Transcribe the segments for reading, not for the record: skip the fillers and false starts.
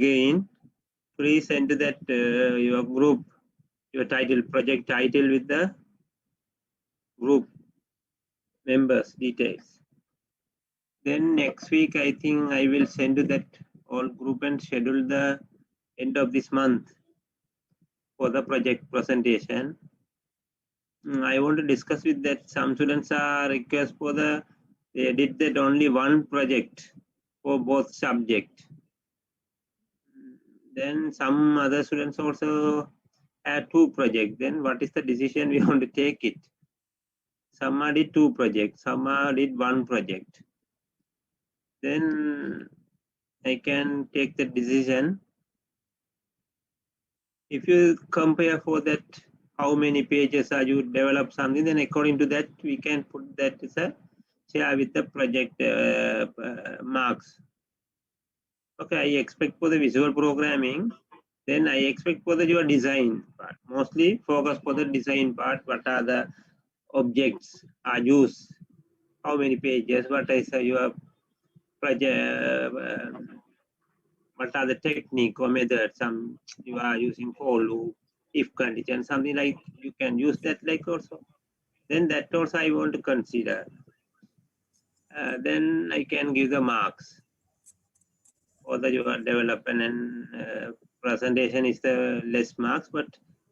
again, please enter that your group, your title, project title with the group members details. Then next week, I think I will send you that all group and schedule the end of this month for the project presentation. I want to discuss with that some students are request for they did that only one project for both subject. Then some other students also had two projects. Then what is the decision we want to take it? Some are did two projects, some are did one project. Then I can take the decision. If you compare for that, how many pages are you develop something, then according to that, we can put that as a share with the project marks. Okay, I expect for the visual programming, then I expect for your design part. Mostly focus for the design part. What are the objects are used? How many pages? What is your project? What are the technique or method? Some you are using for loop, if condition, something like you can use that like also. Then that also I want to consider. Then I can give the marks for the your development and presentation is the less marks, but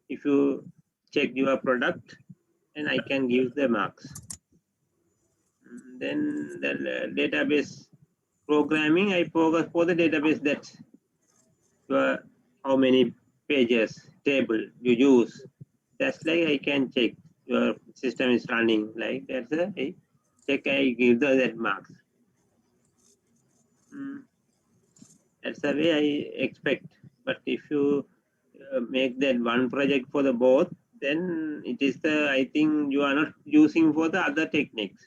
if you check your product, then I can give the marks. Then the database programming, I focus for the database that how many pages table you use. That's like I can check your system is running like that's a check. I give that marks. That's the way I expect. But if you make that one project for the both, then it is the I think you are not using for the other techniques.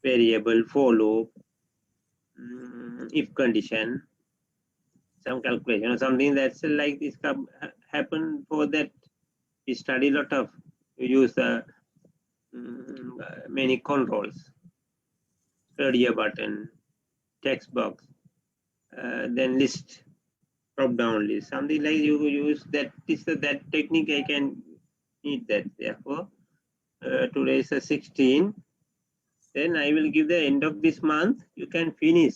Variable, for loop, if condition, some calculation or something that's like this happen for that. We study a lot of use many controls, radio button, text box, then list, drop down list, something like you use that is that technique I can need that. Therefore, today is 16. Then I will give the end of this month. You can finish.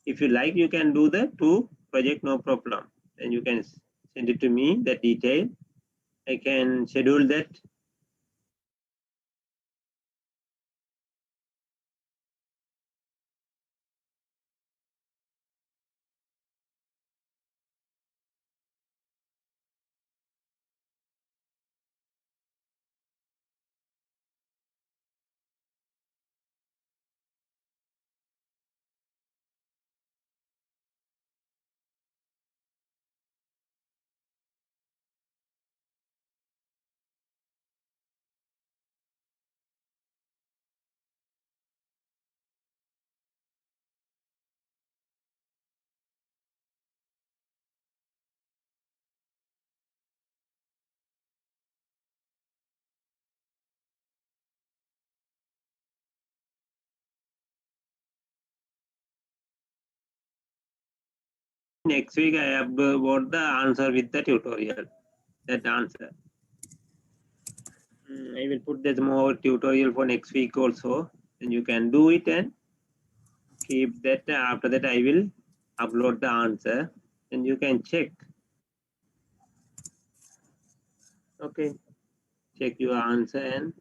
If you like, you can do the two project, no problem. Then you can send it to me, the detail. I can schedule that. Next week, I have got the answer with the tutorial. That answer. I will put that more tutorial for next week also. Then you can do it and keep that. After that, I will upload the answer and you can check. Okay, check your answer and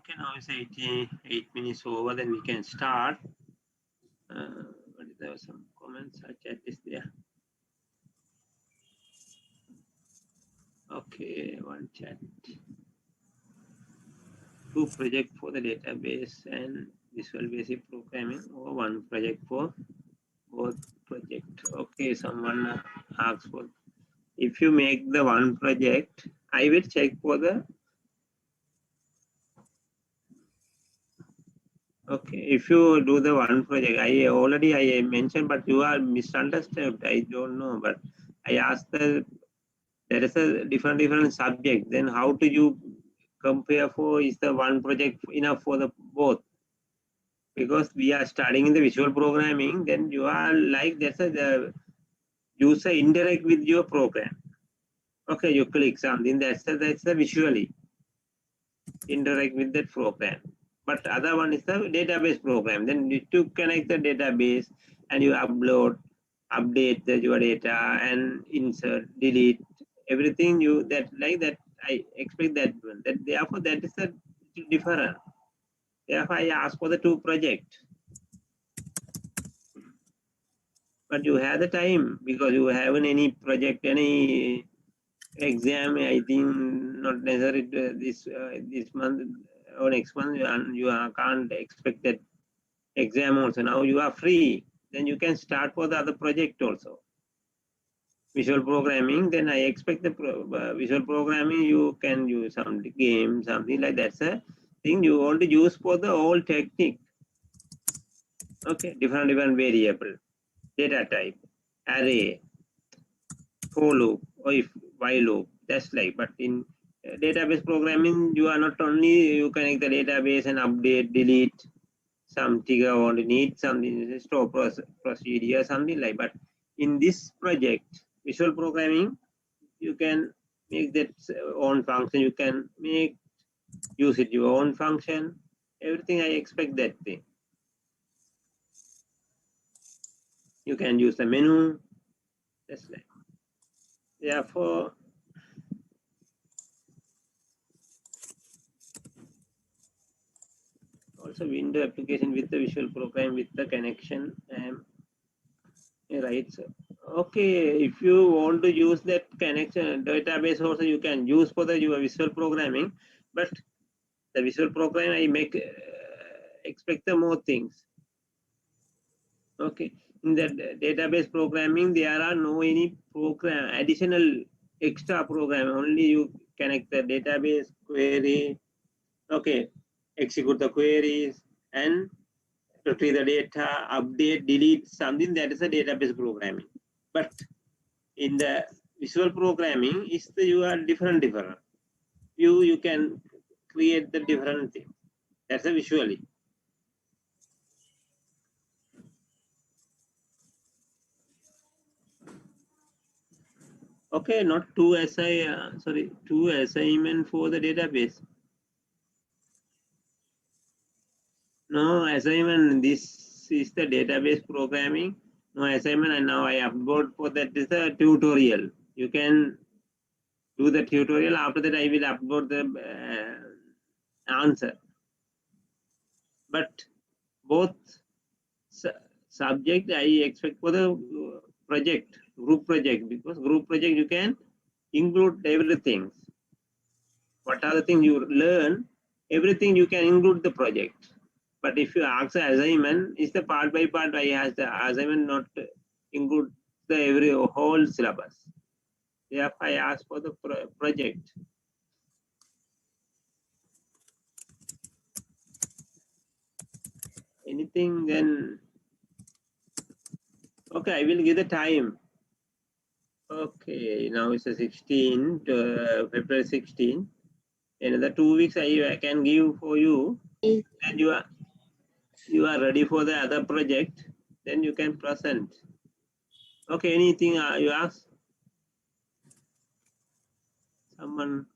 Okay, now it's 88 minutes over, then we can start. There were some comments, chat is there. Okay, one chat. 2 project for the database and Visual Basic programming, or 1 project for both project. Okay, someone asks for, if you make the 1 project, I will check for the, okay, if you do the 1 project, I mentioned, but you are misunderstood. I don't know, but I asked there is a different subject. Then how do you compare for, is the 1 project enough for the both? Because we are studying in the visual programming, then you are like, the user interact with your program. Okay, you click something, that's the visually interact with that program. But other one is the database program. Then you to connect the database and you upload, update your data and insert, delete everything. You that like that. I expect that one. That therefore that is the different. Therefore I ask for the 2 project. But you have the time because you haven't any project, any exam. I think not necessary this month or next month, and you can't expect that exam also. Now you are free, then you can start for the other project also. Visual programming, then I expect the visual programming you can use some game, something like that's a thing you want to use for the whole technique. Okay, different variable, data type, array, for loop, or if while loop, that's like. But in database programming, you are not only you connect the database and update, delete some trigger or need something, store procedure, something like. But in this project, visual programming, you can make that own function. You can use it your own function. Everything I expect that thing. You can use the menu. That's like. Therefore, also window application with the visual program with the connection. Right. So, okay, if you want to use that connection database also, you can use for the your visual programming, but the visual program I make expect the more things. Okay, in the database programming there are no any program additional extra program, only you connect the database query. Okay, execute the queries and retrieve the data, update, delete something. That is a database programming. But in the visual programming, is the you are different. You can create the different thing. That's a visually. Okay, not 2 2 assignment for the database. No assignment. This is the database programming. No assignment, and now I upload for that is a tutorial. You can do the tutorial. After that, I will upload the answer. But both subject I expect for the project, group project, because group project you can include everything. What are the things you learn? Everything you can include the project. But if you ask the assignment, is the part by part. I has the assignment not include the every whole syllabus. Therefore, I ask for the project. Anything then? Okay, I will give the time. Okay, now it's a 16, February 16. Another 2 weeks I can give for you, and you are ready for the other project. Then you can present. Okay, anything you ask? Someone?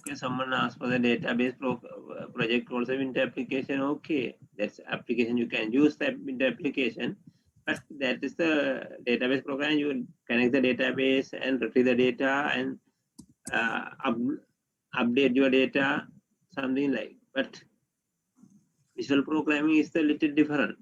Okay, someone asked for the database project also into application. Okay, that's application. You can use that into application, but that is the database program. You connect the database and retrieve the data and update your data, something like. But visual programming is a little different.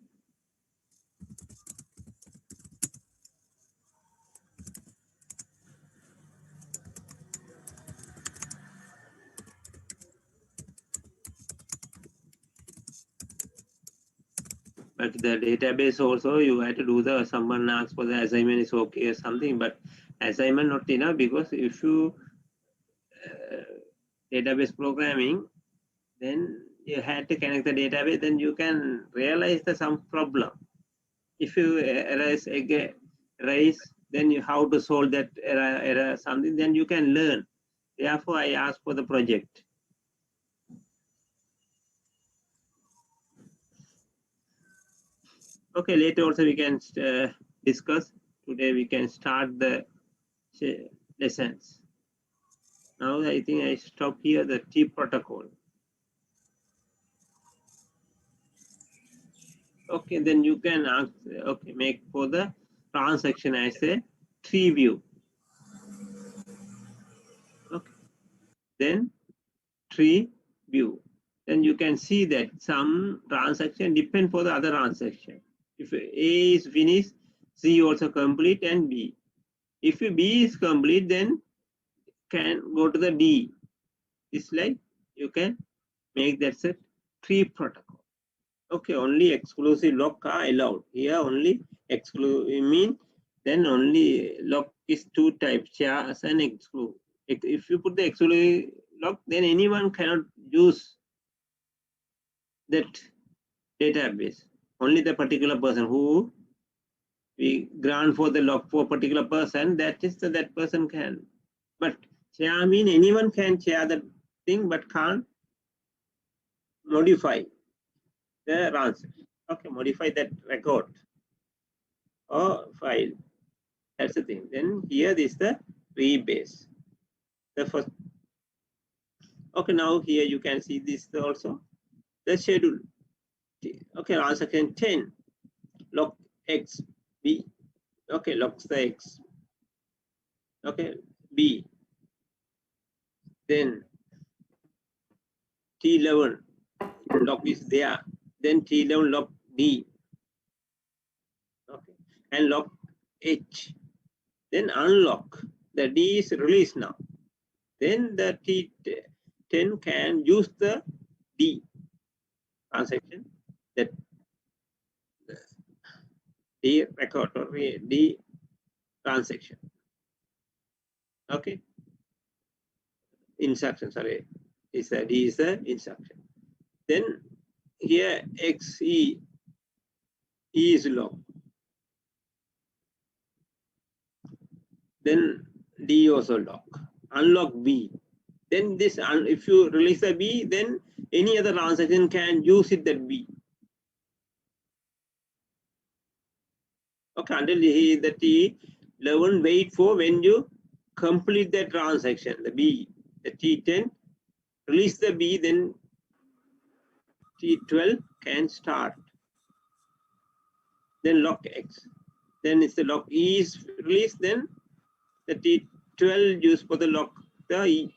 But the database also you have to do the someone asks for the assignment is okay or something, but assignment not enough, because if you database programming, then you had to connect the database, then you can realize the some problem. If you raise, then you how to solve that error something, then you can learn. Therefore, I asked for the project. Okay, later also we can discuss. Today we can start the lessons. Now I think I stop here the T protocol. Okay, then you can ask, okay, make for the transaction as a tree view. Okay, then tree view. Then you can see that some transaction depend for the other transaction. If A is finished, C also complete and B. If B is complete, then can go to the D. It's like you can make that set tree protocol. Okay, only exclusive lock are allowed. Here only exclusive mean then only lock is two types, shares and exclude. If you put the exclusive lock, then anyone cannot use that database. Only the particular person who we grant for the lock for a particular person, that is that person can. But share mean anyone can share that thing but can't modify the answer. Okay, modify that record or file. That's the thing. Then here is the rebase. The first. Okay, now here you can see this also. The schedule. Okay, transaction 10. Lock X B. Okay, locks the X. Okay, B. Then T11 lock is there. Then T11 lock D. Okay, and lock H. Then unlock. The D is released now. Then the T10 can use the D transaction, that D record or D transaction. Okay, instruction. Sorry, is a D is the instruction. Then here XE is lock. Then D also lock. Unlock B. Then this, if you release the B, then any other transaction can use it that B. Okay, until the T11 wait for when you complete the transaction, the B, the T10, release the B, then T12 can start. Then lock X. Then it's the lock E is released, then the T12 used for the lock the E.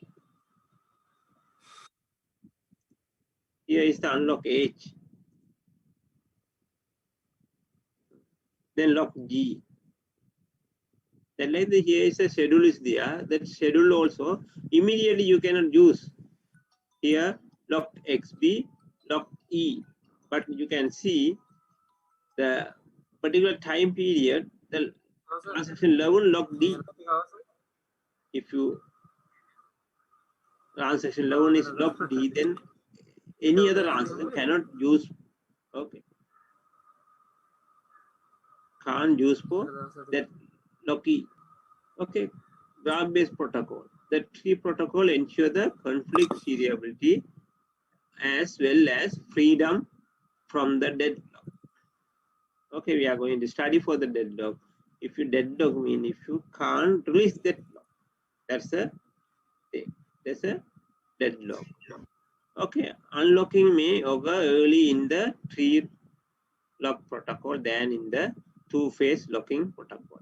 Here is the unlock H. Then lock G. Then like here is a schedule is there. That schedule also immediately you cannot use. Here lock XB, lock E. But you can see the particular time period, the transaction 11 lock D. If you transaction 11 is lock D, then any other transaction cannot use. Okay, can't use for that lock E. Okay, graph-based protocol. The tree protocol ensure the conflict serializability as well as freedom from the deadlock. Okay, we are going to study for the deadlock. If you deadlock mean if you can't release deadlock, that's a deadlock. Okay, unlocking may occur early in the tree lock protocol than in the two-phase locking protocol.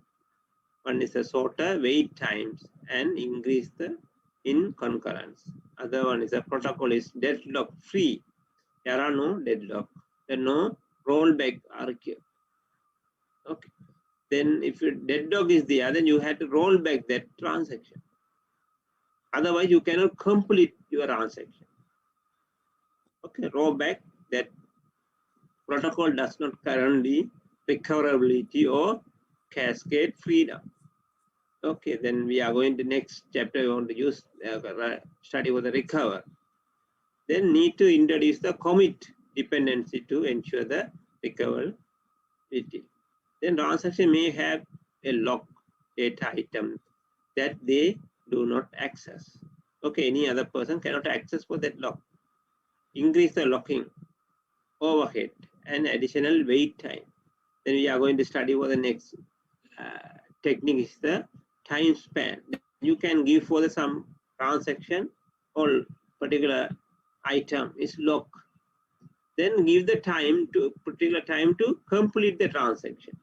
One is a shorter wait times and increase the in concurrence. Other one is a protocol is deadlock free. There are no deadlock. There are no rollback argue. Okay. Then if your deadlock is there, then you have to roll back that transaction. Otherwise, you cannot complete your transaction. Okay, roll back that protocol does not currently recoverability or cascade freedom. Okay, then we are going to next chapter. We want to use study for the recover. Then need to introduce the commit dependency to ensure the recoverability. Then transaction may have a lock data item that they do not access. Okay, any other person cannot access for that lock. Increase the locking overhead and additional wait time. Then we are going to study for the next technique is the time span. You can give for the some transaction or particular item is lock. Then give the time to particular time to complete the transaction.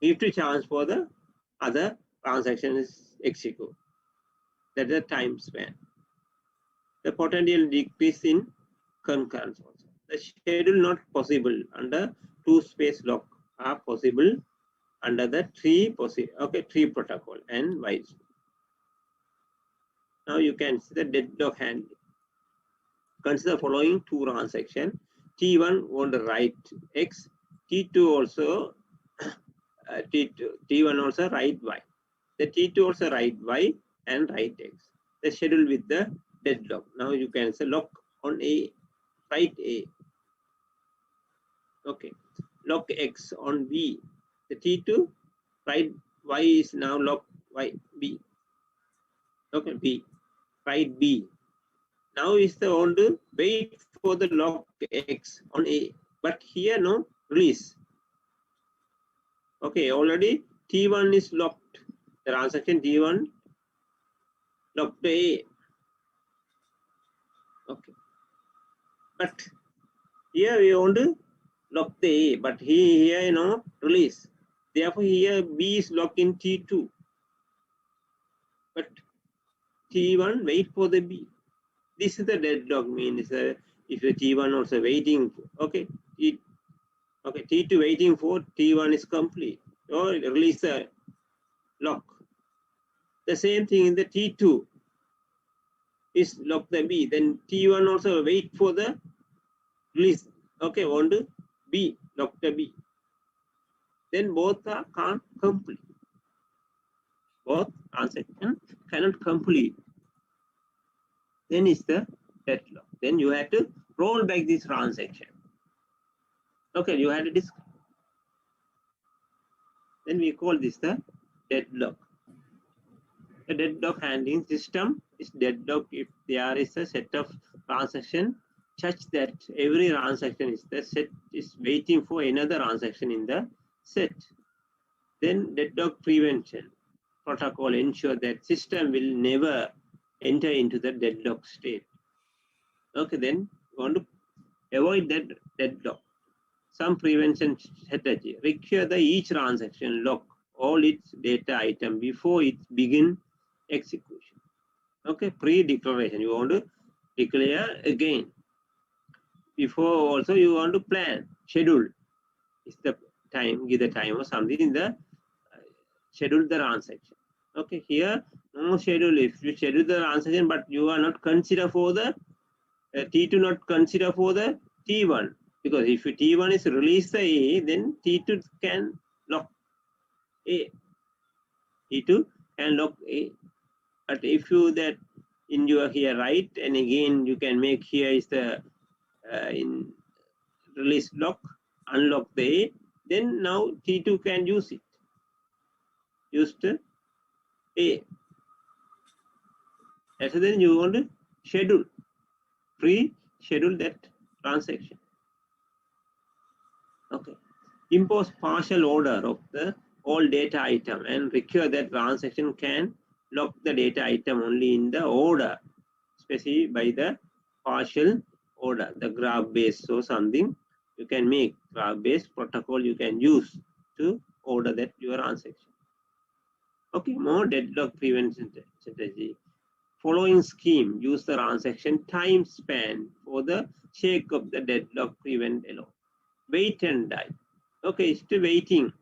Give to chance for the other transaction is execute. That's the time span. The potential decrease in concurrence also. The schedule not possible under two-space lock are possible under the tree protocol and vice. Now you can see the deadlock handling. Consider following two transactions. T1 want to write X, T2 also T1 also write Y. The T2 also write Y and write X. The schedule with the deadlock. Now you can say lock on A, write A. Okay. Lock X on B. The T2 write Y is now lock Y B. Okay, B. Write B. Now is the want to wait for the lock X on A. But here no release. Okay, already T1 is locked. The transaction T1 locked A. Okay. But here we want to lock the A, but here release. Therefore, here B is locked in T2. But T1 wait for the B. This is the deadlock means if the T1 also waiting, okay, T2 waiting for T1 is complete or release the lock. The same thing in the T2 is lock the B. Then T1 also wait for the release. Okay, want to B, lock the B. Then both are can't complete. Both transactions cannot complete. Then is the deadlock. Then you have to roll back this transaction. Okay, you had to discuss. Then we call this the deadlock. The deadlock handling system is deadlock if there is a set of transactions such that every transaction is the set is waiting for another transaction in the set. Then deadlock prevention protocol ensure that system will never enter into the deadlock state. Okay, then you want to avoid that deadlock. Some prevention strategy require each transaction lock all its data item before it begin execution. Okay, pre-declaration you want to declare again. Before also you want to plan schedule. Is the time, give the time or something in the schedule the transaction. Okay, here no schedule. If you schedule the transaction, but you are not consider for the T2 not consider for the T1, because if T1 is release the A, then T2 can lock A. T2 can lock A. But if you that in your here right, and again you can make here is the in release lock, unlock the A, then now T2 can use it. Use the A. And so then you want to schedule, pre-schedule that transaction. Okay. Impose partial order of the all data item and require that transaction can lock the data item only in the order specify by the partial order, the graph based or something. You can make graph based protocol you can use to order that your transaction. Okay, more deadlock prevention strategy. Following scheme, use the transaction time span for the check of the deadlock prevent alone. Wait and die. Okay, it's to waiting.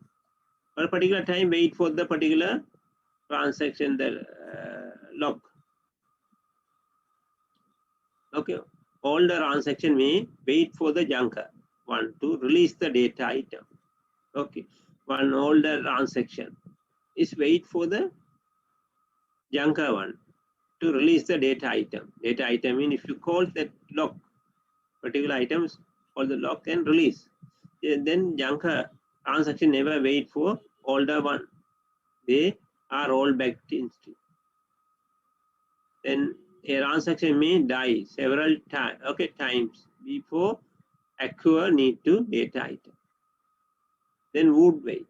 For a particular time, wait for the particular transaction, the lock. Okay, all the transaction may wait for the junker one to release the data item. Okay, one all the transaction is wait for the junker one to release the data item. Data item means if you call that lock, particular items, all the lock can release. Then junker transaction never wait for all the one. They are all backed into. Then a transaction may die several times, okay, times before acquire need to data item. Then would wait.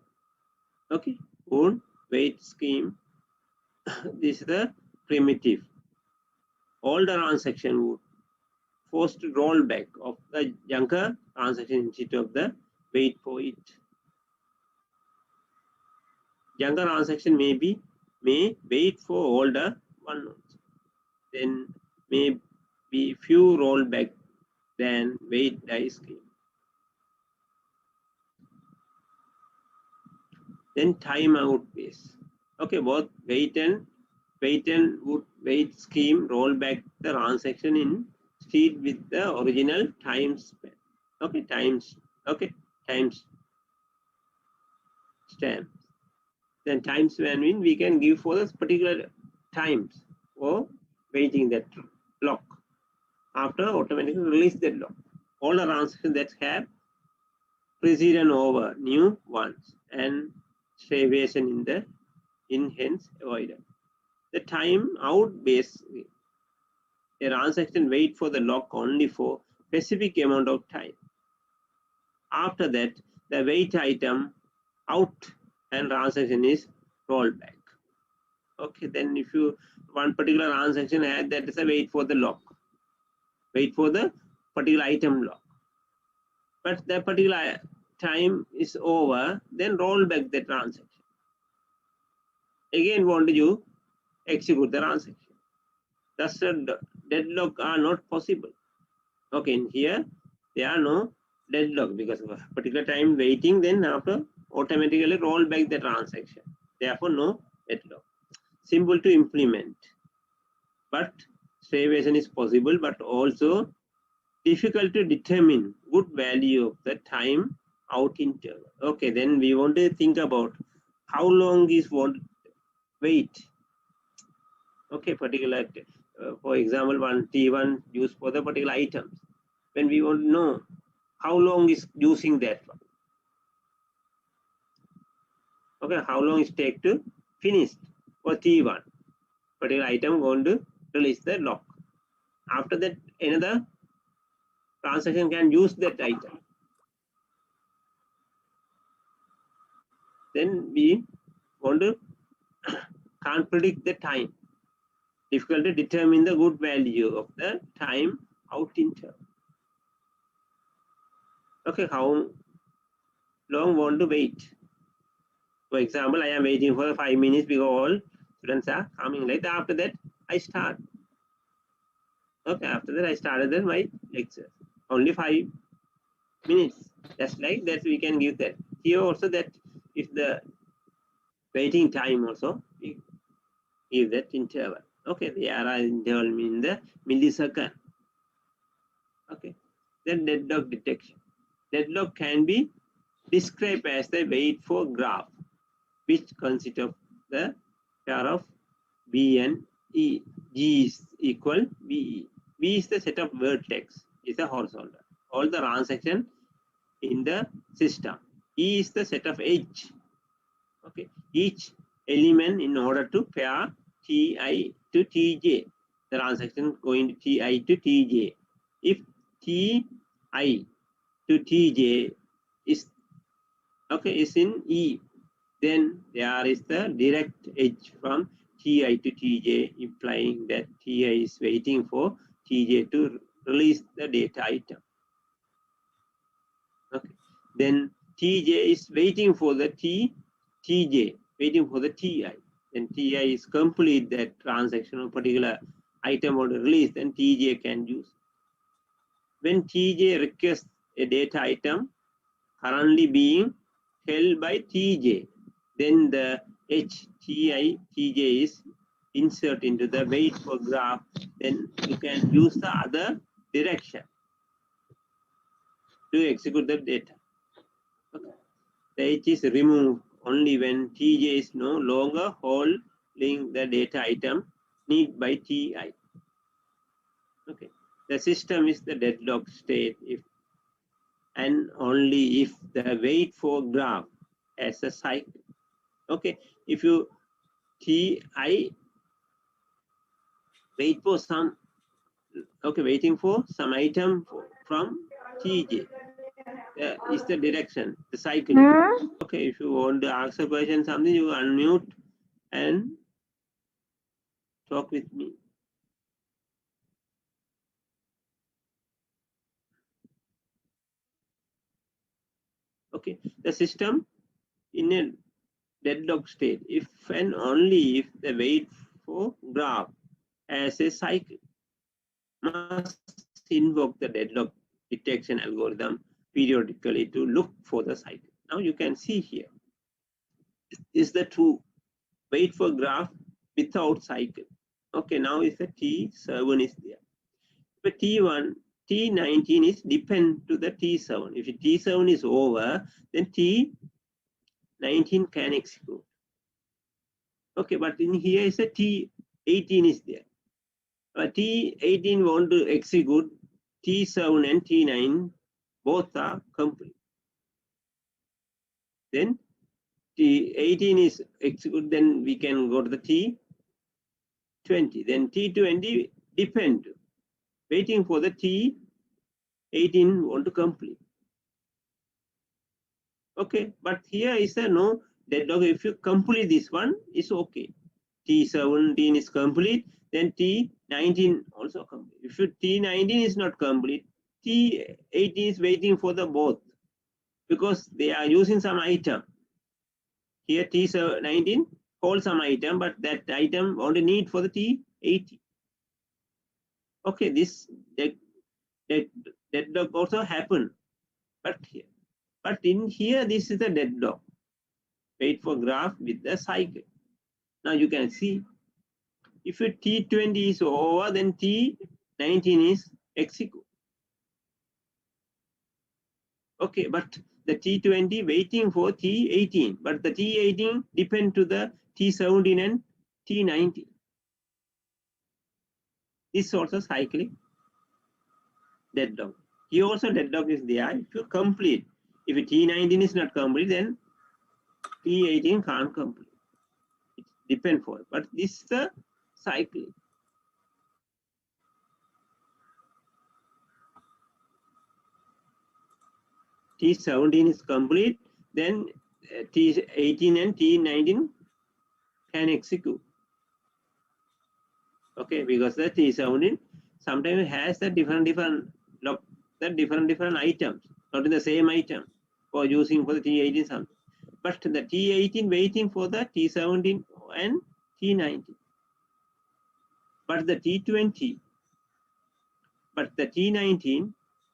Okay, would wait scheme. This is the primitive. All the transaction would forced rollback of the junker transaction instead of the wait for it. Junker transaction may wait for all the one nodes. Then may be few rollback than wait die scheme. Then timeout base. Okay, both wait and would wait scheme roll back the transaction in speed with the original time span. Okay, times stamp. Then time span means we can give for this particular times for waiting that lock. After automatically release that lock. All the transactions that have preceded over new ones and variation in hence avoided. The time out base, a transaction wait for the lock only for specific amount of time. After that, the wait item out and transaction is rolled back. Okay, then if you one particular transaction had that is a wait for the lock, wait for the particular item lock. But the particular time is over, then roll back the transaction. Again, want you execute the transaction. Thus, the deadlock are not possible. Okay, in here, there are no deadlock because of a particular time waiting, then after automatically roll back the transaction. Therefore, no deadlock. Simple to implement. But variation is possible, but also difficult to determine good value of the time out interval. Okay, then we want to think about how long is what wait. Okay, particular, for example, one T1 used for the particular items. When we want to know how long is using that one. Okay, how long it take to finish for T1. Particular item going to release the lock. After that, another transaction can use that item. Then we want to can't predict the time. Difficult to determine the good value of the time out interval. Okay, how long want to wait? For example, I am waiting for 5 minutes because all students are coming late. After that, I start. Okay, after that, I started then my lecture. Only 5 minutes. Just like that, we can give that. Here also that if the waiting time also, we give that interval. Okay, the error interval means the millisecond. Okay, then deadlock detection. Deadlock can be described as the wait for graph, which consists of the pair of B and E. G is equal BE. B is the set of vertex, is a horizontal. All the transaction in the system. E is the set of edge. Okay, each element in order to pair Ti to Tj. The transaction going to Ti to Tj. If Ti to Tj is okay is in E, then there is the direct edge from TI to TJ, implying that TI is waiting for TJ to release the data item. Okay. Then TJ is waiting for the TJ, waiting for the TI. Then TI is complete that transaction or particular item or release, then TJ can use. When TJ requests a data item currently being held by TJ, then the HTI TJ is insert into the wait for graph, then you can use the other direction to execute the data. Okay. The H is removed only when TJ is no longer holding the data item need by TI. Okay. The system is the deadlock state if and only if the wait for graph as a cycle. Okay. If you TI wait for some, okay, waiting for some item from TJ. Is the direction, the cycle. Okay, if you want to ask a question, something, you unmute and talk with me. Okay, the system in a deadlock state, if and only if the wait for graph as a cycle, must invoke the deadlock detection algorithm periodically to look for the cycle. Now you can see here is the true wait for graph without cycle. Okay, now is the T7 is there. But T1, T19 is depend to the T7. If T7 is over, then T19 can execute. Okay, but in here is a T18 is there. But T18 want to execute, T7 and T9 both are complete. Then T18 is execute, then we can go to the T20. Then T20 depend, waiting for the T18 want to complete. Okay, but here is a no deadlock. If you complete this one, it's okay. T17 is complete, then T19 also complete. If you T19 is not complete, T18 is waiting for the both because they are using some item. Here T19 holds some item, but that item only need for the T18. Okay, this deadlock also happen, but in here this is the deadlock. Wait for graph with the cycle. Now you can see if your T20 is over, then T19 is execute. Okay, but the T20 waiting for T18, but the T18 depend to the T17 and T19. This also cyclic deadlock. Here also deadlock is there. If you complete, if T19 is not complete, then T18 can't complete. It depends for it. But this is the cyclic. T17 is complete, then T18 and T19 can execute. Okay, because the T17 sometimes has the different items, not in the same item for using for the T18 something. But the T18 waiting for the T17 and T19. But the T19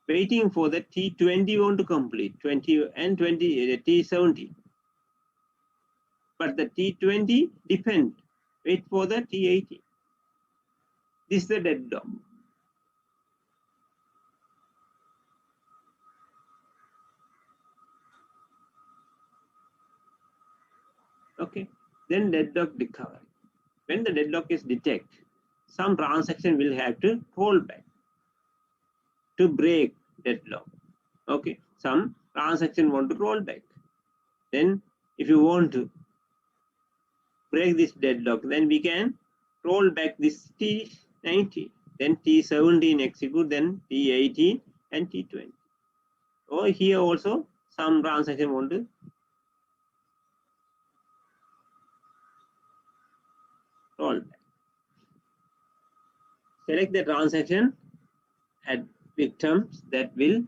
waiting for the T20 want to complete 20 and 20 T17. But the T20 depend, wait for the T18. This is the deadlock. Okay, then deadlock recovery. When the deadlock is detected, some transaction will have to roll back to break deadlock. Okay, some transaction want to roll back. Then if you want to break this deadlock, then we can roll back this T19, then T17 execute, then T18 and T20. Or here also some transaction want to roll select the transaction at victims that will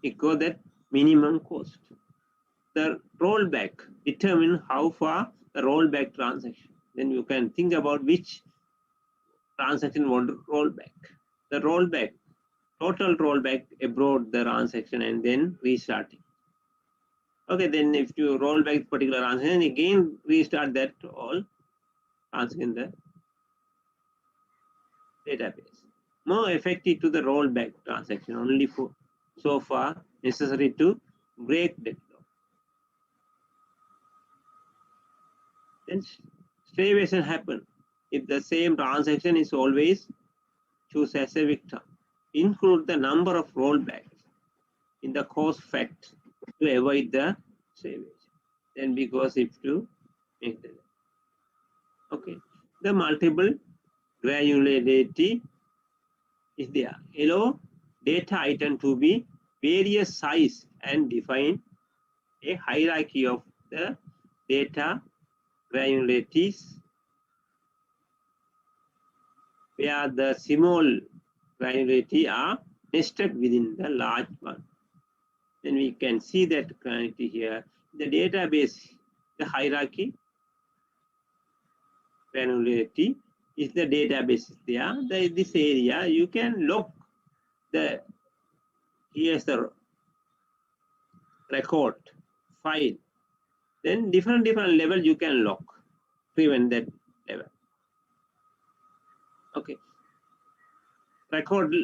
equal that minimum cost. The rollback determine how far the rollback transaction. Then you can think about which transaction want to roll back. The rollback, total rollback abroad the transaction and then restarting. Okay, then if you roll back particular transaction, again restart that all transaction in the database. More effective to the rollback transaction, only for so far necessary to break deadlock. Then starvation happen if the same transaction is always choose as a victim. Include the number of rollbacks in the cause fact to avoid the starvation. Then because if to make the the multiple granularity is there. Allow data item to be various size and define a hierarchy of the data granularities where the small granularity are nested within the large one. Then we can see that granularity here. The database, the hierarchy granularity is the database there. This area you can lock the here's the record file. Then different level you can lock, prevent that level. Okay. Record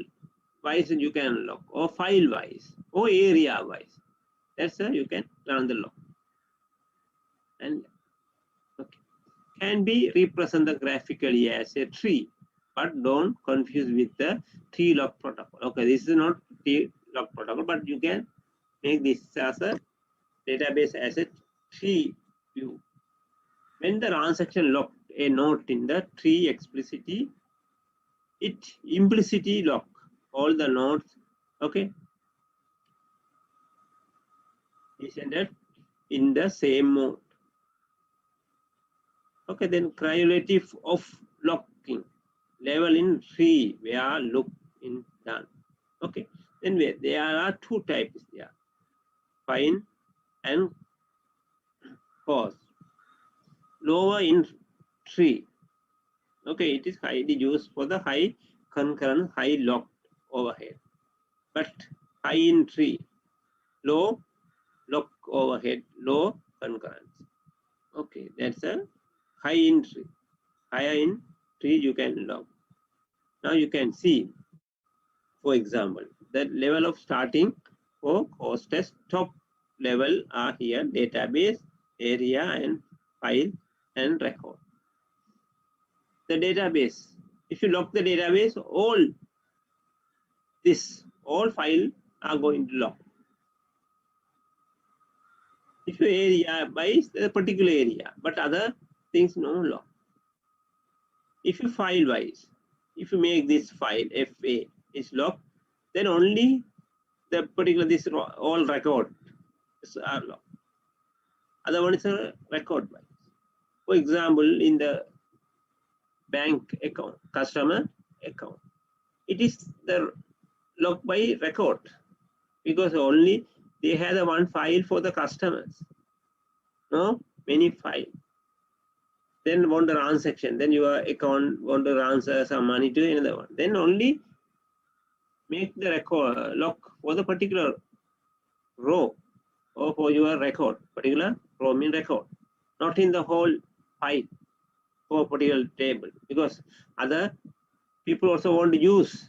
wise you can lock, or file wise, or area wise. That's how you can run the lock. And can be represented graphically as a tree, but don't confuse with the tree lock protocol. Okay, this is not tree lock protocol, but you can make this as a database as a tree view. When the transaction locked a node in the tree explicitly, it implicitly lock all the nodes. Okay, is ended in the same mode. Okay, then cumulative of locking level in tree where look in done. Okay, then there are two types there, fine and coarse. Lower in tree. Okay, it is highly used for the high concurrent, high locked overhead. But high in tree, low lock overhead, low concurrence. Okay, that's a high in tree. Higher in tree you can lock. Now you can see, for example, the level of starting for cost test. Top level are here database, area, and file and record. The database, if you lock the database, all file are going to lock. If you area wise, a particular area, but other things no lock. If you file wise, if you make this file FA is locked, then only the particular this all record are locked. Other one is a record wise. For example, in the bank account, customer account, it is the locked by record because only they have the one file for the customers. No, many files. Then want the transaction, then your account want to transfer some money to another one. Then only make the record lock for the particular row or for your record. Particular row mean record, not in the whole file for particular table, because other people also want to use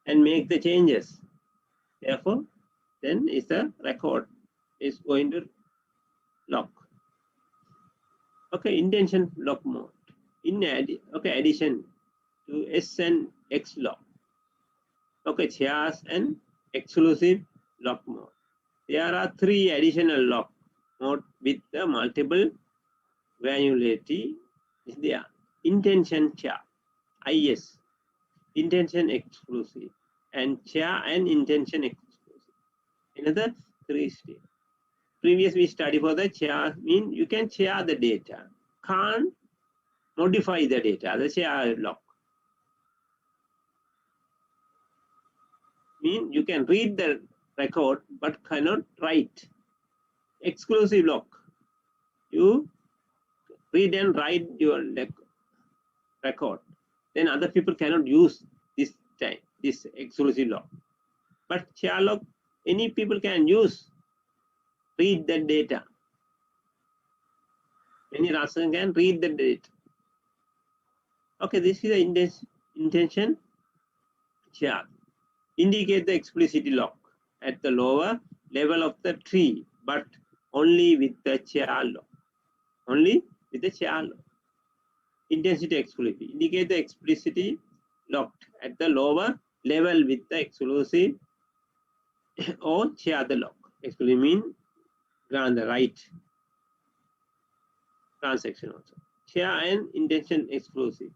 and make the changes. Therefore, then is the record is going to lock. Okay, intention lock mode. Addition to S and X lock. Okay, shares and exclusive lock mode. There are 3 additional lock mode with the multiple granularity is there. Intention share, IS, intention exclusive, and share and intention exclusive. Another 3 steps. Previous we studied for the share mean you can share the data. Can't modify the data, the share lock. Mean you can read the record but cannot write. Exclusive lock. You read and write your record. Then other people cannot use this time, this exclusive lock. But share lock, any people can use, read the data. Any person can read the data. Okay, this is the intention share. Indicate the explicit lock at the lower level of the tree, but only with the share lock. Only with the share lock. Intensity exclusive. Indicate the explicitly locked at the lower level with the exclusive or share the lock. Exclusive mean grant the right transaction also. Share and intention exclusive.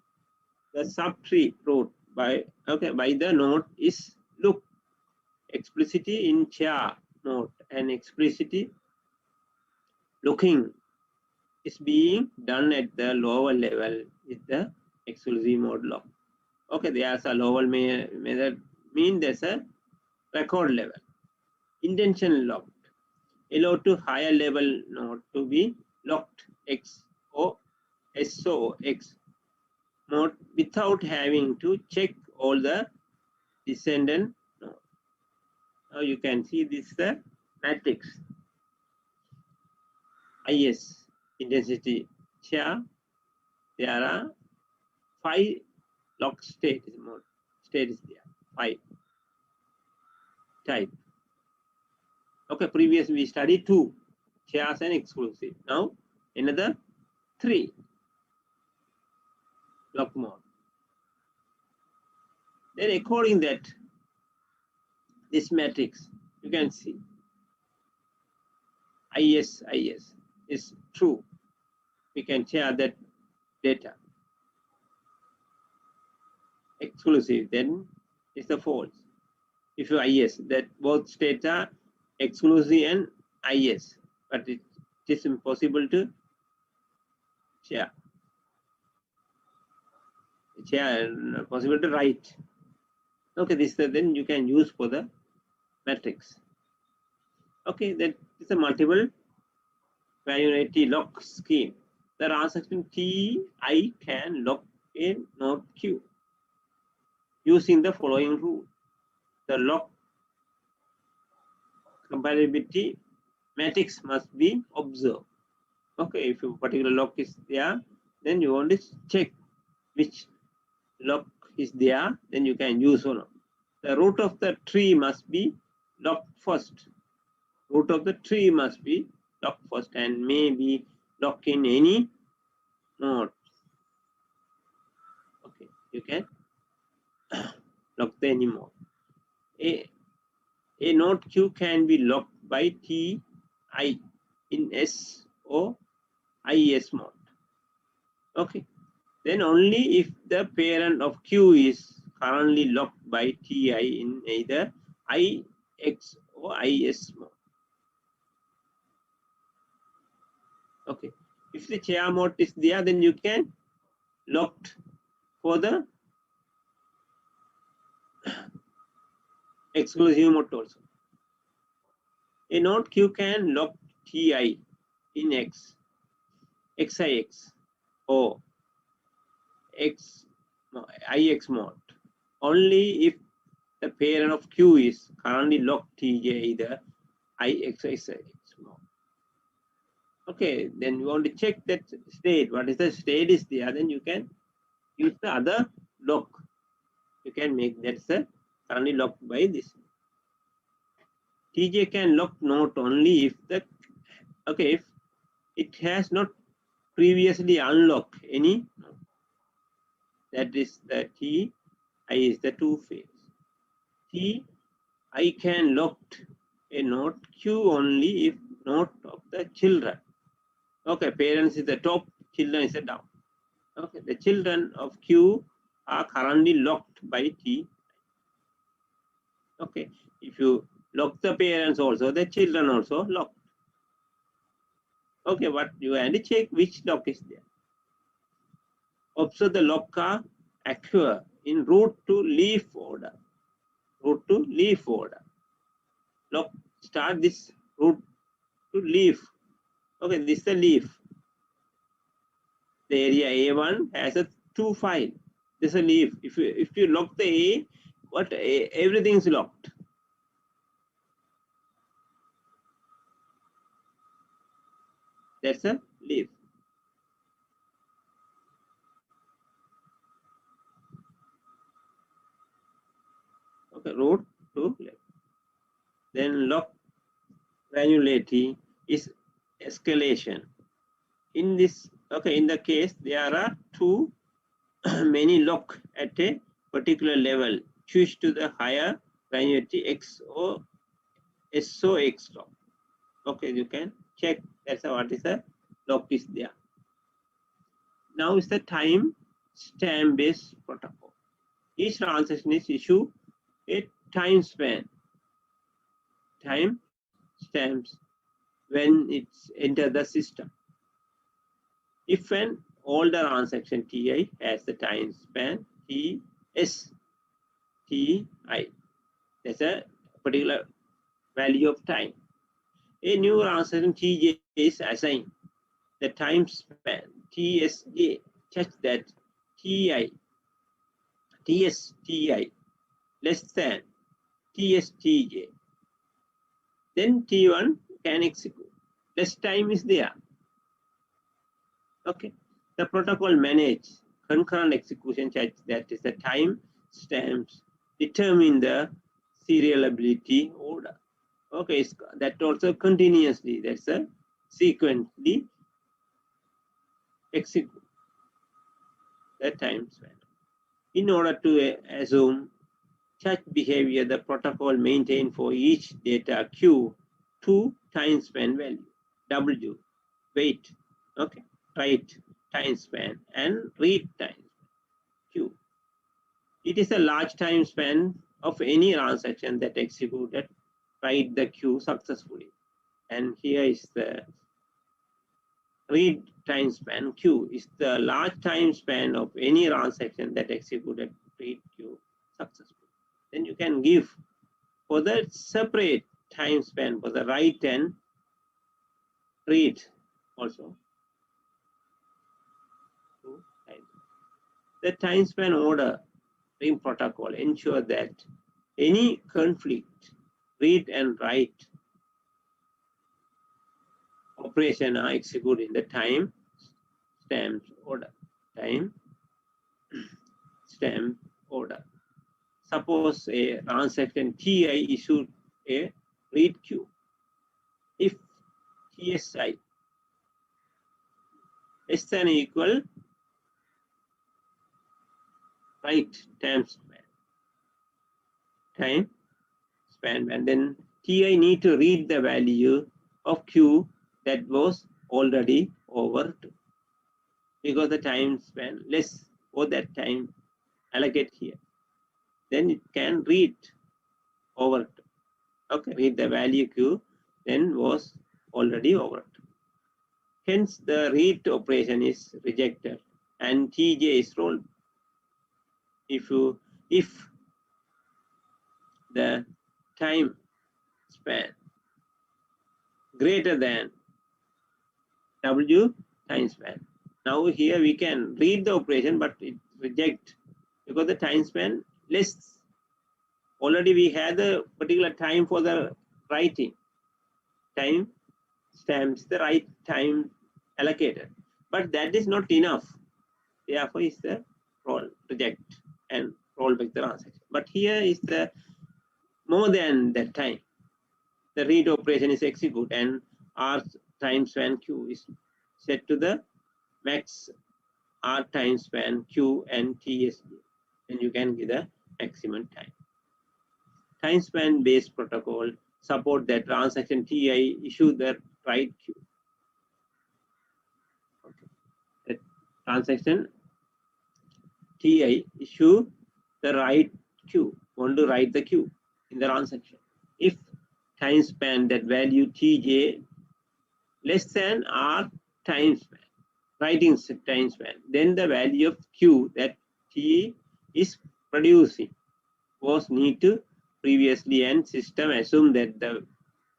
The subtree root by the node is look. Explicitly in share node and explicitly looking is being done at the lower level with the exclusive mode lock. Okay, there's a lower method mean there's a record level. Intention locked. Allow to higher level node to be locked X or SOX mode without having to check all the descendant node. Now you can see this the matrix. IS intensity share. There are 5 lock states mode. States there. 5 type. Okay, previous we studied 2 shares and exclusive. Now another 3 lock mode. Then according that this matrix you can see IS is true. We can share that data. Exclusive then is the false. If you IS, that both states are exclusive and IS, but it is impossible to share. Possible to write. Okay, this then you can use for the matrix. Okay, that is a multiple granularity lock scheme. The transaction Ti can lock a node Q using the following rule. The lock compatibility matrix must be observed. Okay, if a particular lock is there, then you want to check which lock is there, then you can use or not. The root of the tree must be locked first. Root of the tree must be locked first and may be locked in any node. Okay, you can lock the any node. A node Q can be locked by Ti in S or IS mode. Okay, then only if the parent of Q is currently locked by Ti in either IX or IS mode. Okay, if the share mode is there, then you can locked for the exclusive mode also. A node Q can lock Ti in XIX or IX mode only if the parent of Q is currently locked Tj either IX or XIX mode. Okay, then you want to check that state. What is the state is there? Then you can use the other lock. You can make that's the currently locked by this. Tj can lock node only if the if it has not previously unlocked any node. That is the Ti is the two phase. Ti can lock a node Q only if node of the children. Okay, parents is the top, children is the down. Okay, the children of Q are currently locked by T. Okay, if you lock the parents also, the children also locked. Okay, what you have to check which lock is there. Observe the lock are occur in root to leaf order. Root to leaf order. Lock start this root to leaf. Okay, this is the leaf. The area A1 has a 2 file. This is a leaf. If you lock the A, everything's locked. That's a leaf. Okay, root to left. Then lock granularity is escalation. In this, okay, in the case there are too many lock at a particular level. Choose to the higher granularity X or SOX lock. Okay, you can check that's what is the lock is there. Now is the time stamp based protocol. Each transaction is issued a time span. Time stamps when it's enter the system. If an older transaction Ti has the time span TS Ti, that's a particular value of time. A new transaction Tj is assigned the time span Tsj such that TSTi less than TSTj. Then T1 can execute. Less time is there. Okay. The protocol manages concurrent execution such that is the time stamps determine the serializability order. Okay, that also continuously, that's a sequentially execute the time span. In order to assume such behavior, the protocol maintains for each data queue 2 time span value, W, wait, okay, write time span, and read time span, Q. It is a large time span of any transaction that executed write the queue successfully. And here is the read time span Q is the large time span of any transaction that executed read queue successfully. Then you can give for the separate time span for the write and read also. The time span order ring protocol ensure that any conflict read and write operation are executed in the time stamp order. Time stamp order. Suppose a transaction Ti issued a read queue. If TSI less than or equal write time span, and then Ti need to read the value of Q that was already over because the time span less for that time allocate here. Then it can read over. Okay, read the value Q then was already over. Hence the read operation is rejected and Tj is rolled. If the time span greater than W time span. Now here we can read the operation, but it reject because the time span less. Already we had a particular time for the writing. Time stamps the right time allocated, but that is not enough. Therefore, is the roll reject and roll back the transaction. But here is the more than that time. The read operation is executed and R time span Q is set to the max R time span Q and TSD. And you can give the maximum time. Time span based protocol support that transaction Ti issue the write queue. Okay. The transaction Ti issue the write queue, want to write the queue in the transaction. If time span that value Tj less than R time span, writing time span, then the value of Q that T is producing was need to previously, and system assume that the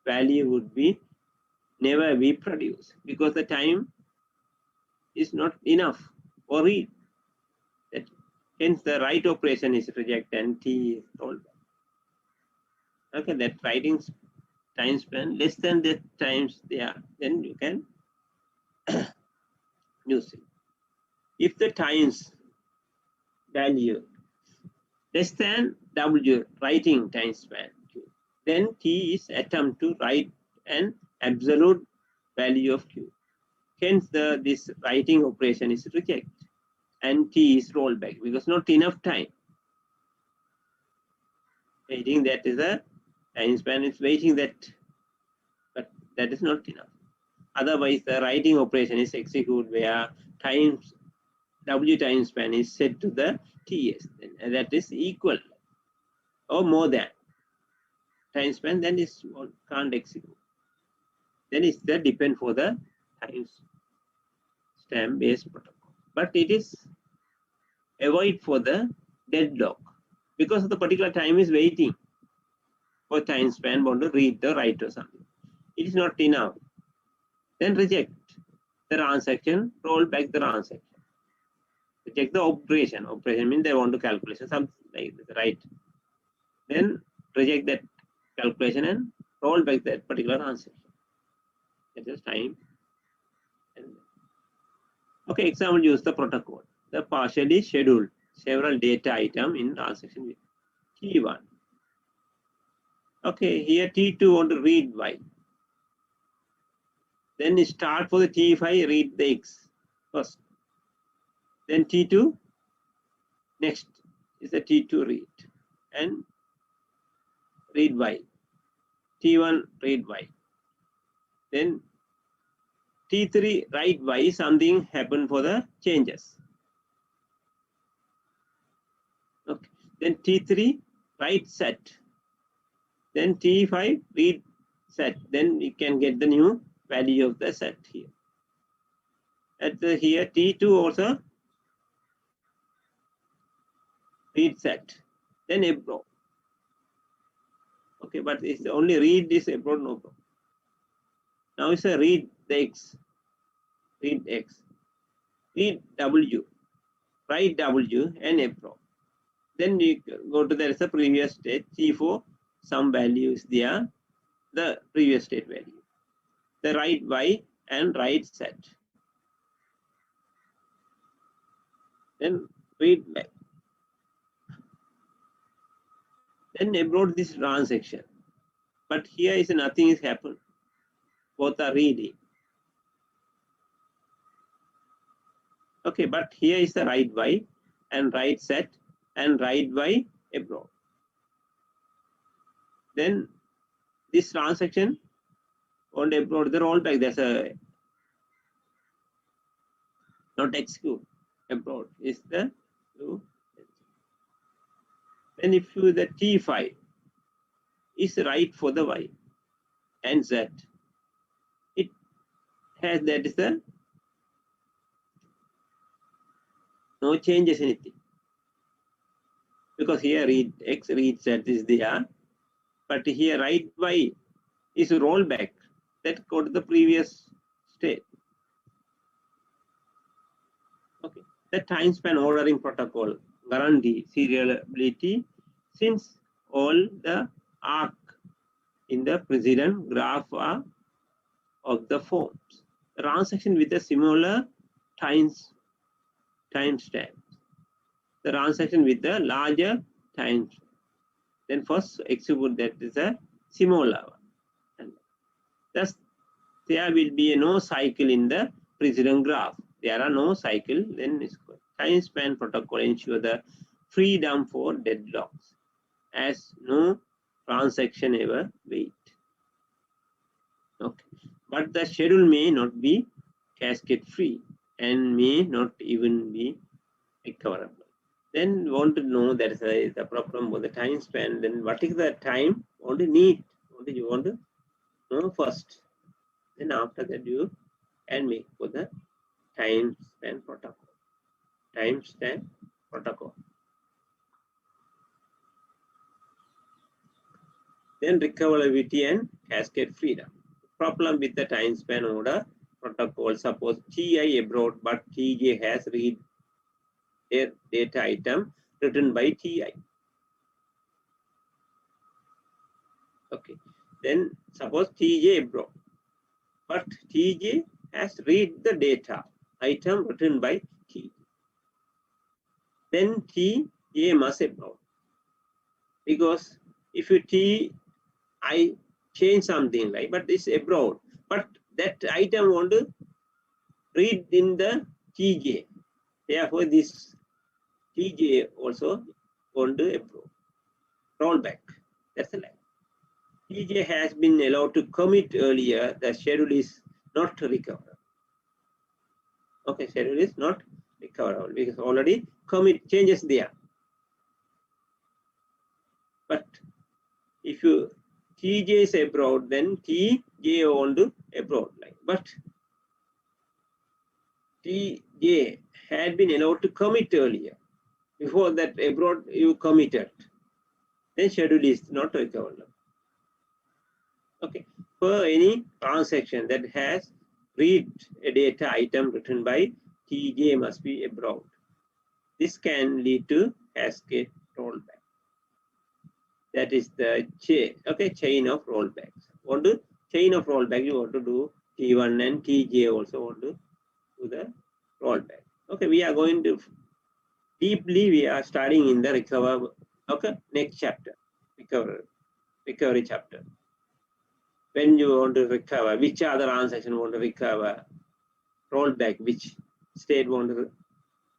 value would be never be produced because the time is not enough or read. That hence the write operation is rejected and T is rolled back. Okay, that writing time span less than the times there, then you can use it. If the times value less than W writing time span, then T is attempt to write an absolute value of Q. Hence, this writing operation is rejected and T is rolled back because not enough time. Waiting, that is a time span is waiting that, but that is not enough. Otherwise, the writing operation is executed where times W time span is set to the TS, and that is equal or more than time span, then is can't execute. Then it's the depend for the time stamp based protocol. But it is avoid for the deadlock because the particular time is waiting for time span want to read the write or something. It is not enough. Then reject the transaction, roll back the transaction. Reject the operation. Operation means they want to calculate something like this, right? Then reject that calculation and roll back that particular transaction. That is time. Okay, example use the protocol. The partially scheduled several data item in transaction with T1. Okay, here T2 want to read Y. Then start for the T5, read the X first. Then T2, next is the T2 read and read Y. T1 read Y. Then T3 write Y, something happened for the changes. Okay. Then T3 write set. Then T5 read set. Then we can get the new value of the set here. At the here T2 also read set. Then abroad. Okay, but it's only read this abroad, no problem. Now it's a read the X. Read X. Read W. Write W and abroad. Then you go to there is a previous state T4, some value is there, the previous state value. The write Y and write set. Then read back. Then abroad this transaction. But here is nothing is happened. Both are reading. Okay, but here is the write Y and write set and write Y abroad. Then this transaction on abroad, the rollback, there's a not execute abroad is the two. Then if you the T5 is right for the Y and Z, it has that is the no changes anything. Because here read X, read Z is there, but here write Y is rollback. That go to the previous state. Okay, the time span ordering protocol guarantee serializability since all the arc in the precedent graph are of the forms. Transaction with a similar timestamp. The transaction with the larger time. Then first execute that is a similar one. And thus there will be no cycle in the precedent graph. There are no cycle, then time span protocol ensure the freedom for deadlocks as no transaction ever wait. Okay, but the schedule may not be cascade free and may not even be recoverable. Then want to know that is the problem with the time span. Then what is the time? What do you need? What do you want to know first? Then after that you can make for the timestamp protocol. Timestamp protocol. Then recoverability and cascade freedom. Problem with the time span order protocol. Suppose TI abroad, but TJ has read their data item written by TI. Okay. Then suppose TJ abroad, but TJ has read the data item written by TJ. Then TJ must abroad. Because if you TI change something, right? But it's abroad. But that item want to read in the TJ. Therefore, this TJ also want to approve. Rollback. That's the line. TJ has been allowed to commit earlier. The schedule is not recoverable. Okay, schedule is not recoverable because already commit changes there. But if you TJ is abroad, then TJ want to abroad. But TJ had been allowed to commit earlier. Before that abroad you committed, then schedule is not recoverable. Okay, for any transaction that has read a data item written by TJ must be abroad. This can lead to cascade rollback. That is the chain of rollbacks. Want to chain of rollback, you want to do T1 and TJ also want to do the rollback. Okay, we are going to deeply, we are studying in the recover. Okay, next chapter, recovery chapter. When you want to recover, which other transaction want to recover, rollback, which state want to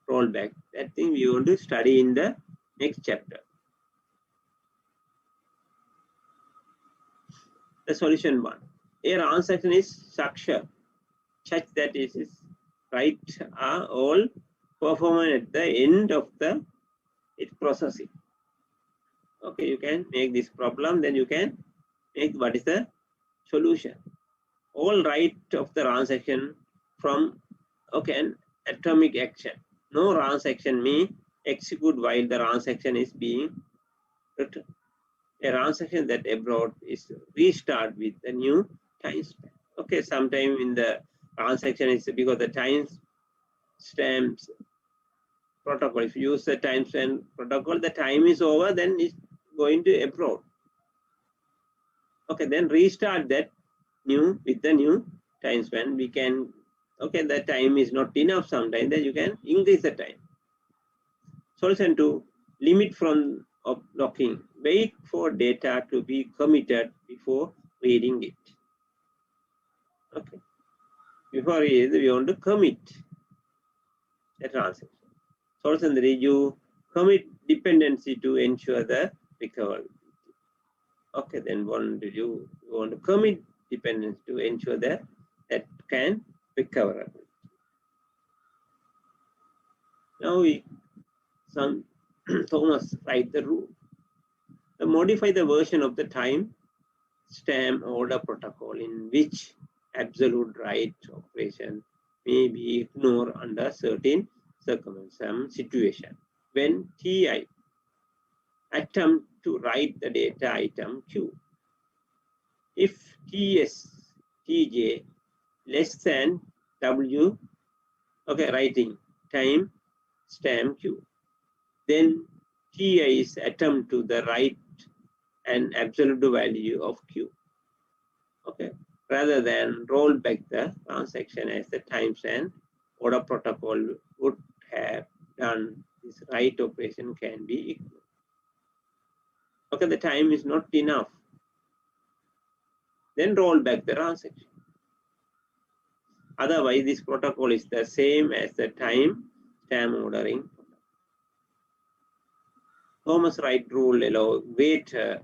roll back. That thing we want to study in the next chapter. The solution one. A transaction is structured such that it is right are all performed at the end of the processing. Okay, you can make this problem, then you can make what is the solution. All right of the transaction from an atomic action. No transaction may execute while the transaction is being written. A transaction that abroad is restart with the new time span. Okay, sometime in the transaction is because the time stamps protocol. If you use the time stamp protocol, the time is over, then it's going to abroad. Okay, then restart that new with the new time span. We can, the time is not enough sometimes, then you can increase the time. Solution 2, limit from locking. Wait for data to be committed before reading it. Okay. Before reading, we want to commit the transaction. Solution 3, you commit dependency to ensure the recovery. Okay, then you want to commit dependency to ensure that can recover. Now Thomas write the rule. Modify the version of the time stamp order protocol in which absolute right operation may be ignored under certain circumstances, some situation. When TI attempt to write the data item Q, if TJ less than W, writing time stamp Q, then TI is attempt to the write an absolute value of Q. Okay, rather than roll back the transaction as the timestamp order protocol would have done, this write operation can be ignored. Okay, the time is not enough. Then roll back the transaction. Otherwise, this protocol is the same as the time stamp ordering. Thomas Wright rule allows greater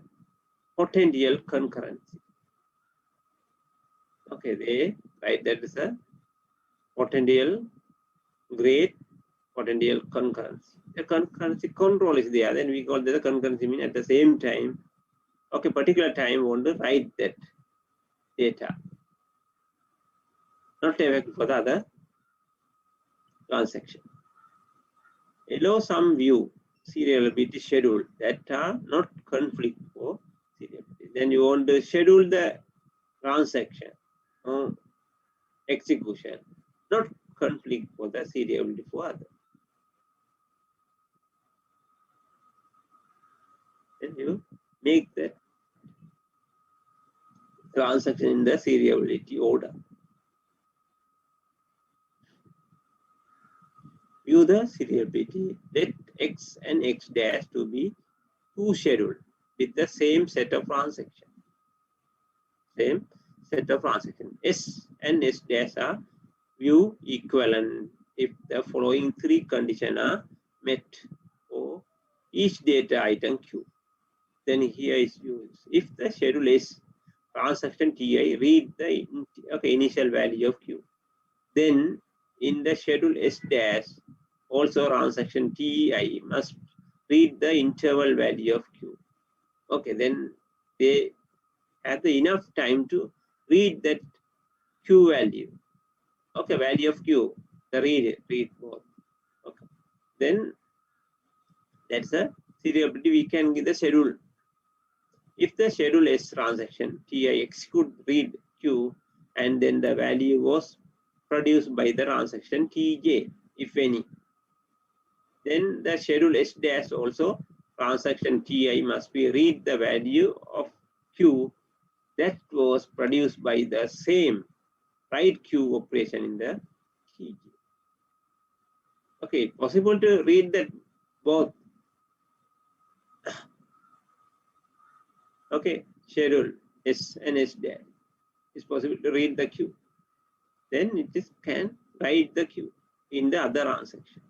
potential concurrency. Okay, they write that is a great potential concurrency. The concurrency control is there, then we call the concurrency mean at the same time, particular time want to write that data. Not effect for the other transaction. Allow some view serializability schedule that are not conflict for serializability. Then you want to schedule the transaction or execution, not conflict for the serializability for other. Then you make the transaction in the serializability order. View the serializability. Let X and X dash to be two scheduled with the same set of transactions. Same set of transactions. S and S dash are view equivalent if the following three conditions are met for each data item Q. Then here is used. If the schedule is transaction Ti, read the initial value of Q. Then in the schedule S dash, also transaction Ti must read the interval value of Q. Okay, then they have the enough time to read that Q value. Okay, value of Q, the read both. Okay, then that's a serializability. We can give the schedule. If the schedule S transaction Ti execute read Q and then the value was produced by the transaction Tj, if any, then the schedule S dash also transaction Ti must be read the value of Q that was produced by the same write Q operation in the Tj. Okay, possible to read that both. Okay, schedule S and S dash is possible to read the Q. Then it is can write the Q in the other transaction.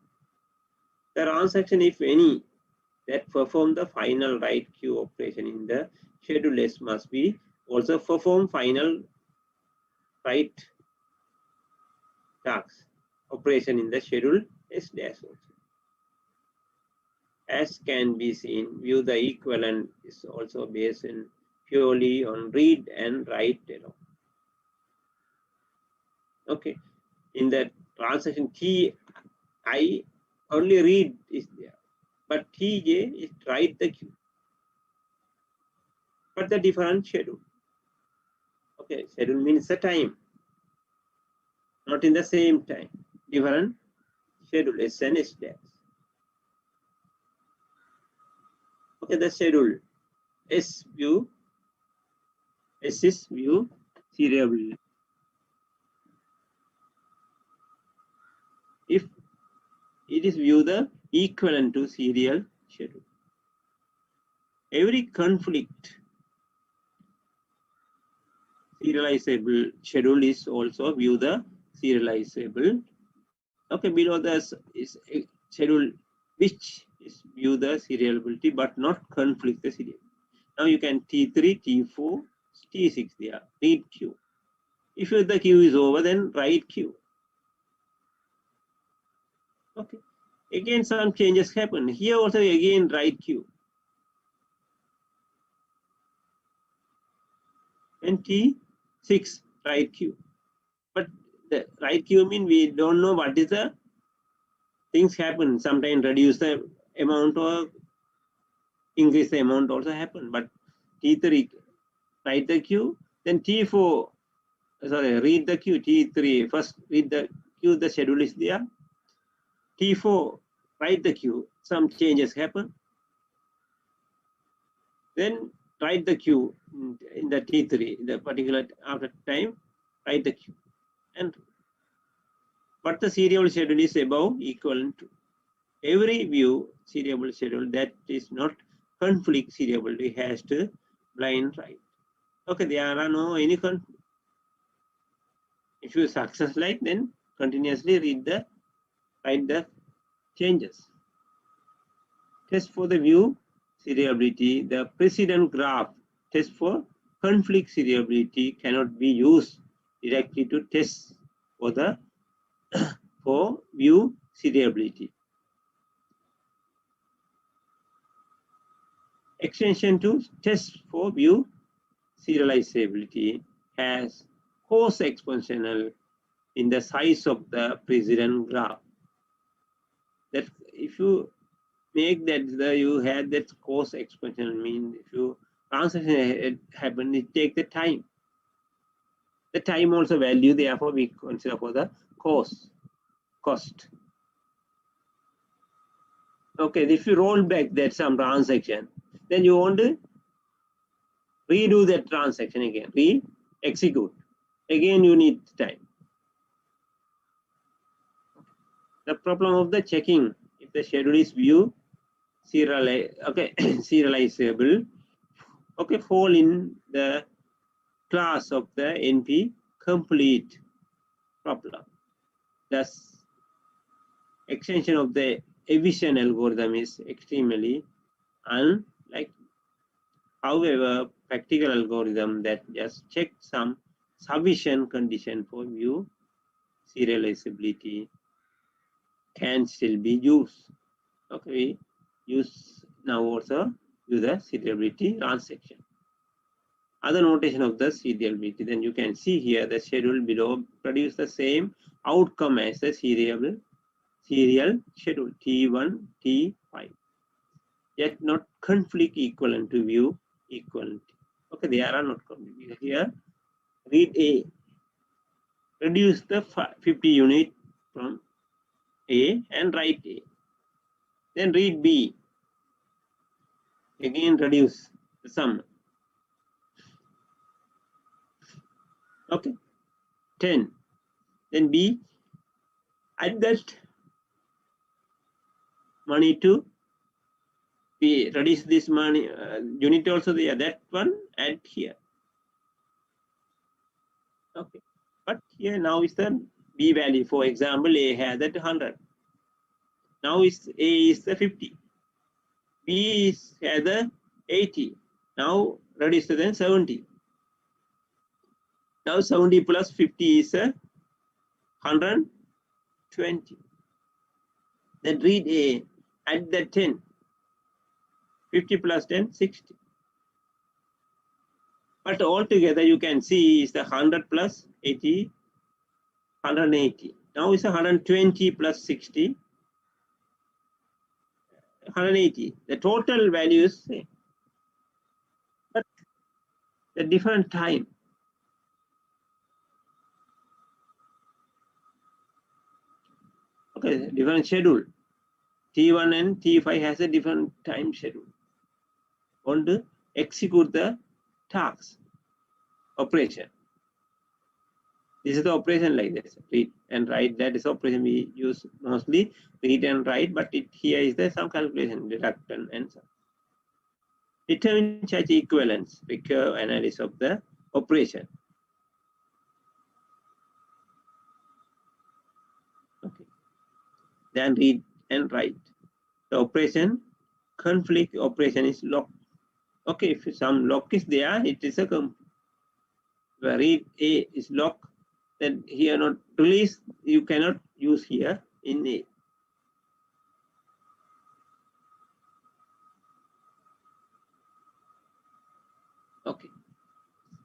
The transaction, if any, that perform the final write Q operation in the schedule S must be also perform final write task operation in the schedule S dash also. As can be seen, view the equivalent is also based in purely on read and write alone. Okay, in the transaction Ti, only read is there, but Tj is write the Q. But the different schedule. Okay, schedule means the time, not in the same time. Different schedule S and S dash. Okay, the schedule S view, S is view serializability. If it is view the equivalent to serial schedule. Every conflict serializable schedule is also view the serializable. Okay, below this is a schedule which is view the serializability but not conflict the serial. Now you can T3, T4, T6 there, read Q. If the Q is over, then write Q. Okay, again some changes happen. Here also again write Q. And T6 write Q. But the write Q means we don't know what is the things happen. Sometimes reduce the amount or increase the amount also happen. But T3 write the Q, then T4 sorry read the Q. T3 first read the Q, the schedule is there. T4 write the Q, some changes happen. Then write the Q in the T3, the particular after time, write the Q. And but the serial schedule is above equivalent to every view serial schedule that is not conflict serializability has to blind write. Okay, there are no any conflict. If you success like, then continuously write the changes. Test for the view serializability. The precedent graph test for conflict serializability cannot be used directly to test for the for view serializability. Extension to test for view serializability has coarse exponential in the size of the precedent graph. that if you make that you had that cost expansion, mean if you transaction happen, it take the time. The time also value, therefore we consider for the cost. Okay, if you roll back that some transaction, then you want to redo that transaction again, re-execute. Again, you need time. The problem of the checking, if the schedule is view serializable, okay, fall in the class of the NP complete problem. Thus, extension of the efficient algorithm is extremely unlikely. However, practical algorithm that just check some sufficient condition for view serializability can still be used. Okay, we use now also use the serializability transaction. Other notation of the serializability, then you can see here the schedule below produce the same outcome as the serial schedule T1, T5, yet not conflict equivalent to view equivalent. Okay, they are not conflict. Here, read A, reduce the 50 unit from A and write A. Then read B, again reduce the sum. Okay, 10. Then B, add that money to B, reduce this money unit also there, that one add here. Okay, but here now is the B value. For example, A has that 100. Now is A is the 50. B is has the 80. Now reduce to then 70. Now 70 plus 50 is 120. Then read A, add the 10. 50 plus 10, 60. But altogether you can see is the 100 plus 80, 180. Now it's 120 plus 60, 180. The total value is same. But the different time. Okay, different schedule. T1 and T5 has a different time schedule. Want to execute the task operation. This is the operation like this, read and write. That is operation we use mostly, read and write, but here is there some calculation, deduct and answer. Determine such equivalence, recurve analysis of the operation. Okay. Then read and write. The operation, conflict operation is lock. Okay, if some lock is there, it is a read A is lock, then here not release, you cannot use here in A. Okay.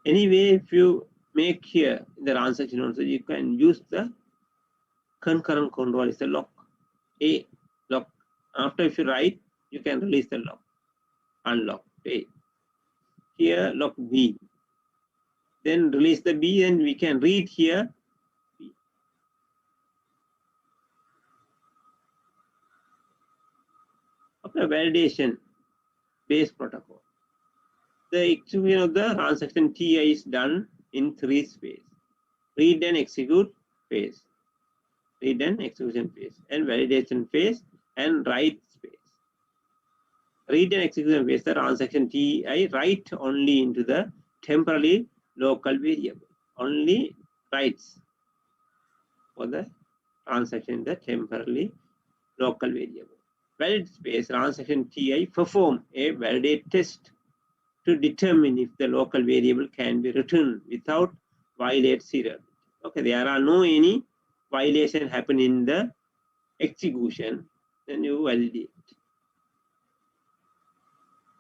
Anyway, if you make here the transaction also, you can use the concurrent control is the lock. A lock. After if you write, you can release the lock. Unlock A. Here lock B. Then release the B and we can read here B. Okay, validation based protocol. The execution of the transaction TI is done in 3 phases. Read and execute phase, read and execution phase, and validation phase, and write phase. Read and execution phase, the transaction TI write only into the temporary local variable. Only writes for the transaction in the temporarily local variable. Valid space, transaction TI perform a validate test to determine if the local variable can be returned without violate serial. Okay, there are no any violation happen in the execution, then you validate.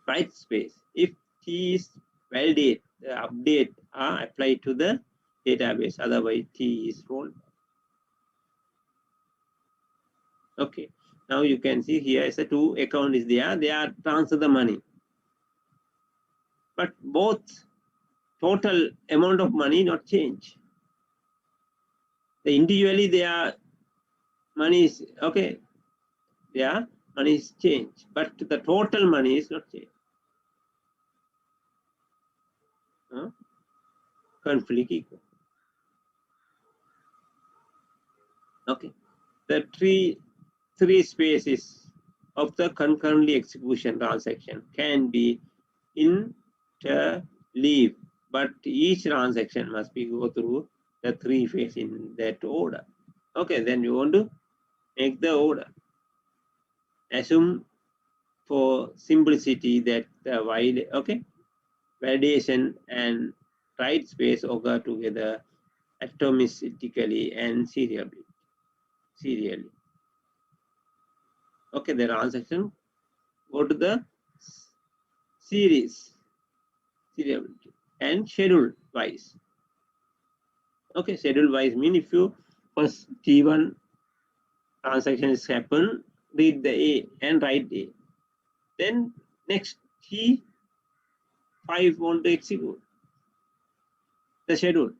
Write space, if T is validate, the update are applied to the database, otherwise T is rolled. Okay, now you can see here is a two account is there. They are transfer the money, but both total amount of money not change. The individually their money is okay. Their money is changed, but the total money is not changed. Conflict equal. Okay, the three spaces of the concurrently execution transaction can be interleaved, but each transaction must be go through the three phases in that order. Okay, then you want to make the order. Assume for simplicity that the validation and write space occur together atomistically and serially. Okay, the transaction go to the serializability and schedule wise. Okay, schedule wise mean if you first T1 transaction is happen, read the A and write A. Then next T5 want to execute the schedule.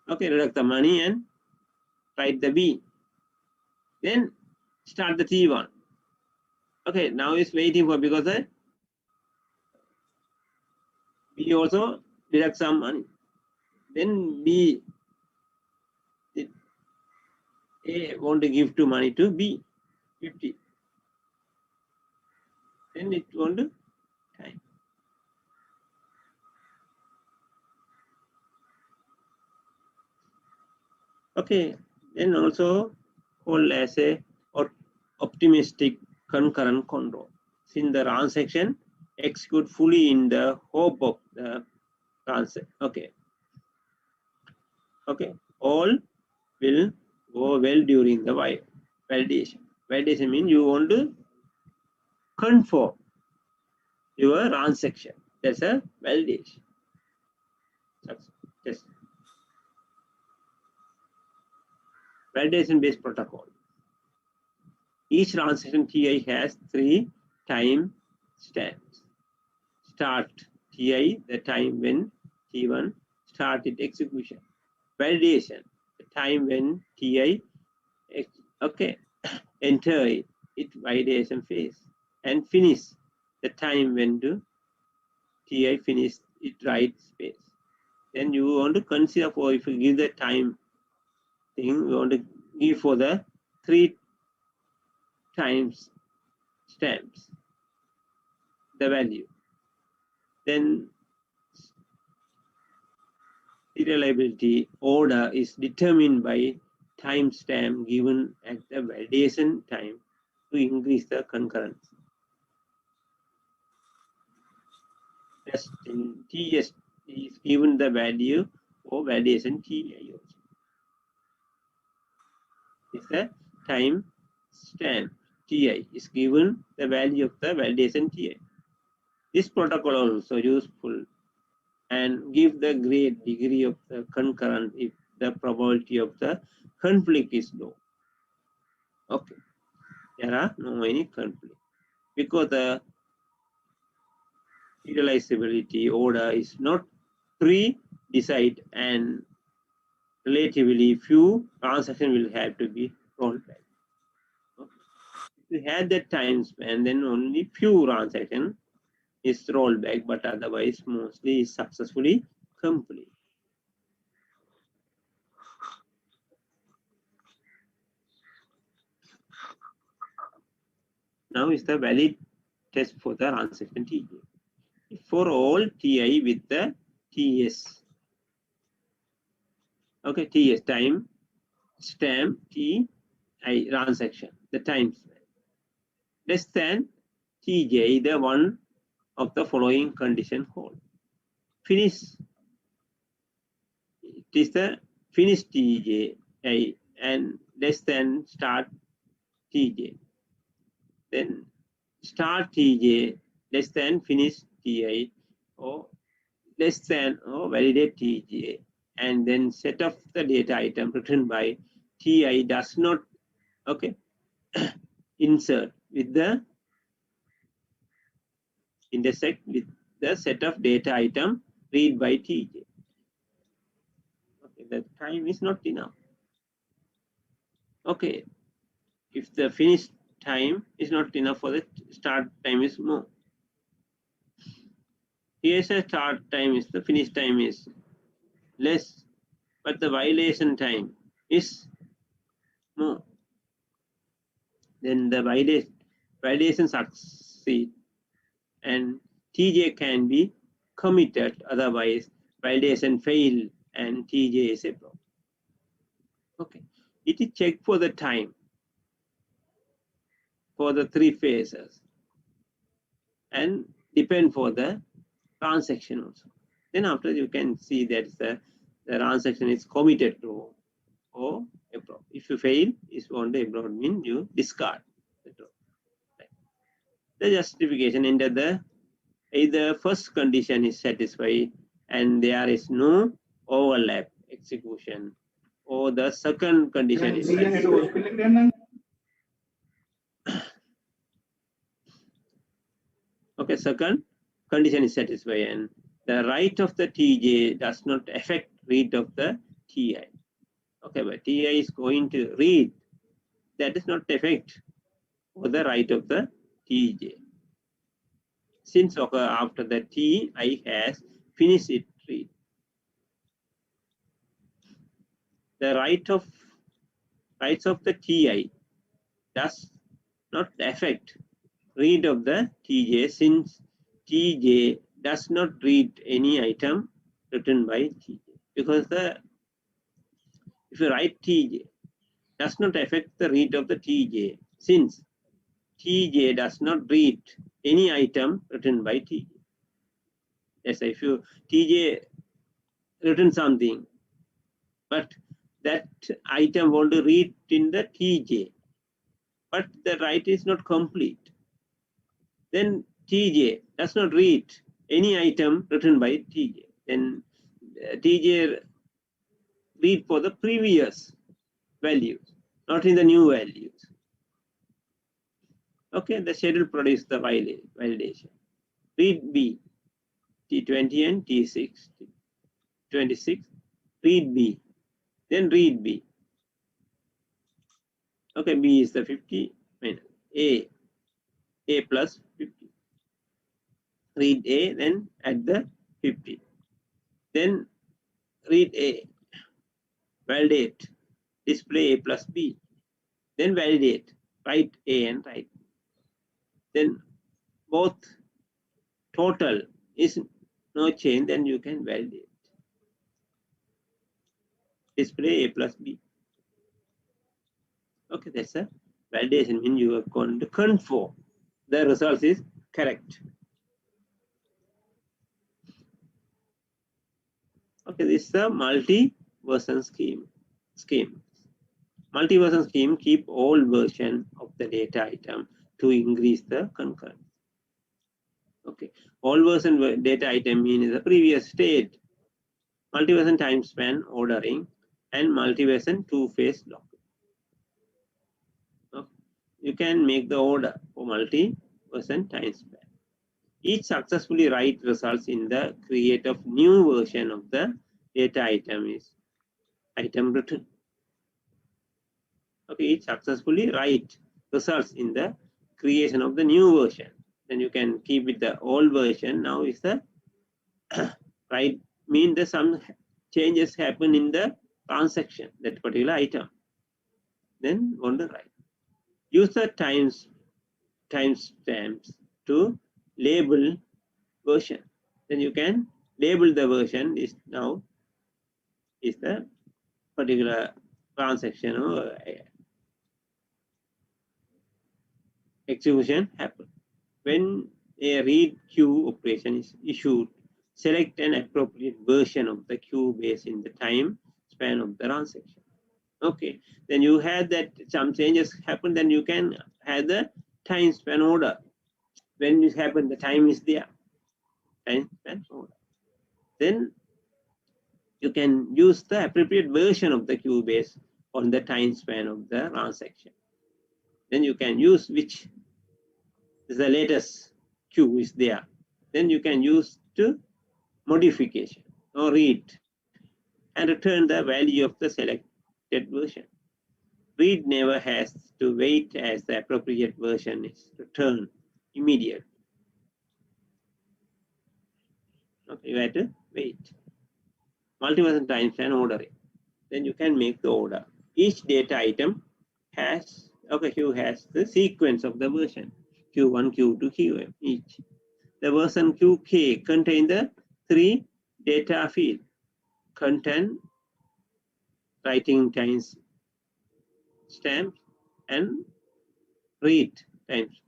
Okay, deduct the money and write the B. Then start the T1. Okay, now it's waiting for because B also deduct some money. Then B A want to give to money to B 50. Then it want to time. Okay, then also called as a optimistic concurrent control. Since the transaction execute fully in the hope of the transaction. Okay. Okay, all will go well during the validation. Validation means you want to confirm your transaction. That's a validation. Yes. Validation based protocol. Each transaction TI has 3 time stamps. Start TI, the time when T1 started execution. Validation, the time when TI enter it validation phase. And finish, the time when the TI finish it write space. Then you want to consider for if you give the time thing, you want to give for the 3 times stamps the value. Then serializability order is determined by timestamp given at the validation time to increase the concurrency. Just in TS is given the value for validation TI also. It's the time stamp TI is given the value of the validation TI. This protocol also useful and give the great degree of the concurrent if the probability of the conflict is low. Okay, there are no any conflict because the serializability order is not pre-decided and relatively few transactions will have to be rolled back. Okay. If you had that time span, then only few transactions is rolled back, but otherwise mostly is successfully complete. Now is the valid test for the transaction TJ. For all TI with the TS. Okay, TS time stamp TI transaction, the time span. Less than TJ, the one of the following condition hold. Finish, it is the finish TJ and less than start TJ. Then start TJ less than finish TI or less than or validate TJ and then set of the data item written by TI does not, okay, insert with the intersect with the set of data item read by TJ. Okay, the time is not enough. Okay, if the finish time is not enough for the start time is more. Here's a start time is the finish time is less, but the violation time is more. Then the violation succeed and TJ can be committed, otherwise validation fail and TJ is a problem. Okay, it is check for the time for the three phases and depend for the transaction also. Then after you can see that the transaction is committed to or abroad. If you fail, is on the abroad mean you discard the draw. Right. The justification enter the either first condition is satisfied and there is no overlap execution, or the second condition is satisfied. Okay, second condition is satisfied and the write of the TJ does not affect read of the TI. Okay, but TI is going to read, that does not affect or the write of the TJ. Since okay, after the TI has finished its read, the writes of the TI does not affect read of the TJ, since TJ does not read any item written by TJ, because if you write TJ does not affect the read of the TJ, since TJ does not read any item written by TJ. Yes, if you TJ written something, but that item want to read in the TJ, but the write is not complete, then TJ does not read any item written by TJ. Then TJ read for the previous values, not in the new values. Okay, the schedule produces the validation. Read B, T20 and T6, T26, read B, then read B. Okay, B is the 50 minus A plus 50. Read A, then add the 50. Then read A, validate, display A plus B. Then validate, write A and write. Then both total is no change, then you can validate. Display A plus B. Okay, that's a validation, means you are going to confirm the result is correct. Okay, this is a multi-version scheme. Multi-version scheme keep all version of the data item to increase the concurrence. Okay, all version data item means the previous state. Multi-version time span ordering and multi-version two-phase lock. Okay. You can make the order for multi-version time span. Each successfully write results in the create of new version of the data item is item written. Okay, each successfully write results in the creation of the new version. Then you can keep with the old version. Now is the right mean that some changes happen in the transaction, that particular item. Then on the right, use the timestamps to label version. Then you can label the version is now is the particular transaction or execution happen. When a read queue operation is issued, select an appropriate version of the queue based in the time span of the transaction. Okay, then you had that some changes happen, then you can have the time span order. When it happen, the time is there. Time span order. Then you can use the appropriate version of the queue base on the time span of the transaction. Then you can use which is the latest queue is there. Then you can use to modification or read and return the value of the selected version. Read never has to wait as the appropriate version is returned immediately. Okay, you have to wait. Multi-version time span ordering. Then you can make the order. Each data item has, okay, queue has the sequence of the version. Q1, Q2, Qm each. The version QK contain the 3 data field. Content, writing times stamp, and read times.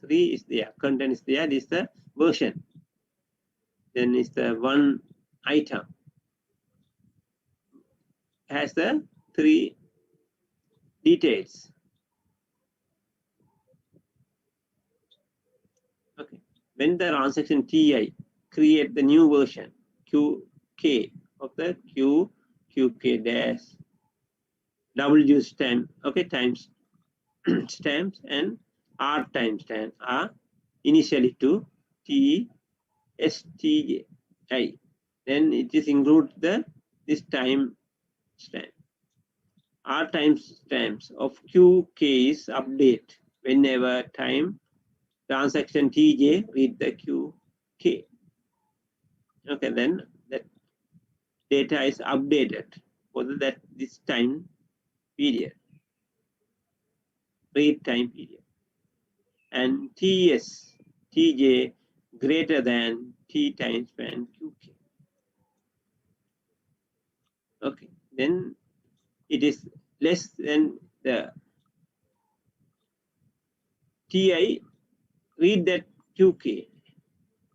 3 is there, content is there, this is the version. Then is the one item. Has the 3 details. Okay. When the transaction TI create the new version QK of the QK dash W stamp, okay, times stamps and R timestamp are initially to TSTI. Then it is include the this time stamp. R timestamps of QK is update whenever time transaction TJ read the QK. Okay, then that data is updated for that this time period, read time period. And TS, TJ greater than T time span QK. Okay, then it is less than the TI read that QK,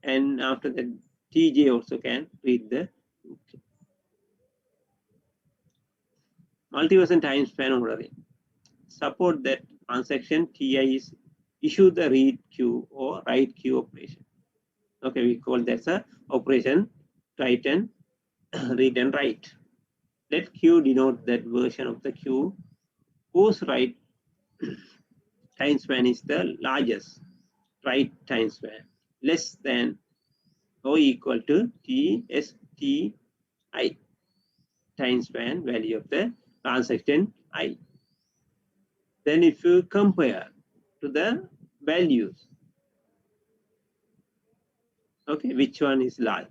and after that TJ also can read the QK. Multi-version time span ordering. Support that transaction TI is issue the read queue or write queue operation. Okay, we call that a operation write and read and write. Let queue denote that version of the queue whose write time span is the largest. Write time span less than or equal to TSTI time span value of the transaction I. Then if you compare to the values, okay, which one is large?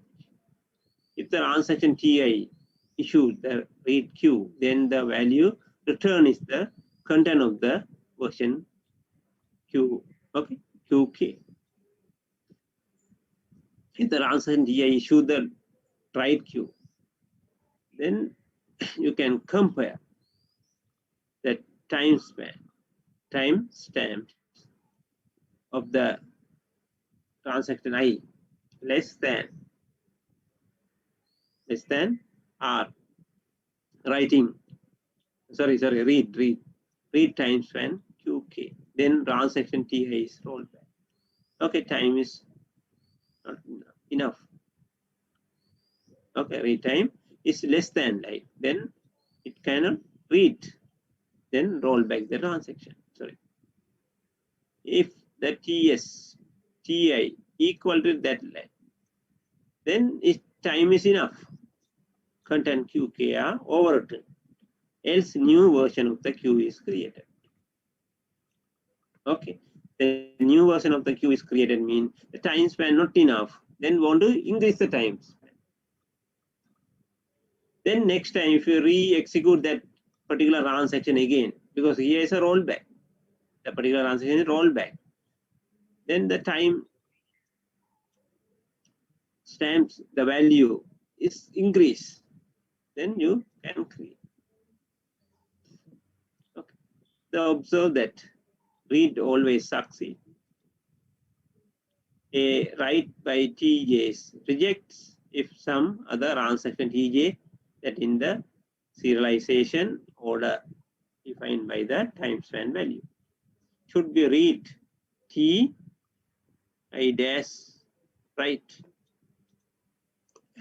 If the transaction TI issued the read queue, then the value return is the content of the version Q, okay, QK. If the transaction TI issued the write queue, then you can compare the time span, time stamps of the transaction I less than R writing, read time span QK. Then transaction TI is rolled back. Okay, time is not enough. Okay, read time is less than like, then it cannot read, then roll back the transaction. Sorry. If the TS, TI equal to that line, then its time is enough. Content QK are overwritten. Else new version of the queue is created. Okay. The new version of the queue is created means the time span not enough. Then want to increase the time span. Then next time if you re-execute that particular transaction again, because here is a rollback. The particular transaction is rollback. Then the time stamps, the value is increased. Then you can create. Okay. So observe that read always succeed. A write by TJs rejects if some other transaction TJ that in the serialization order defined by the time span value should be read T I dash write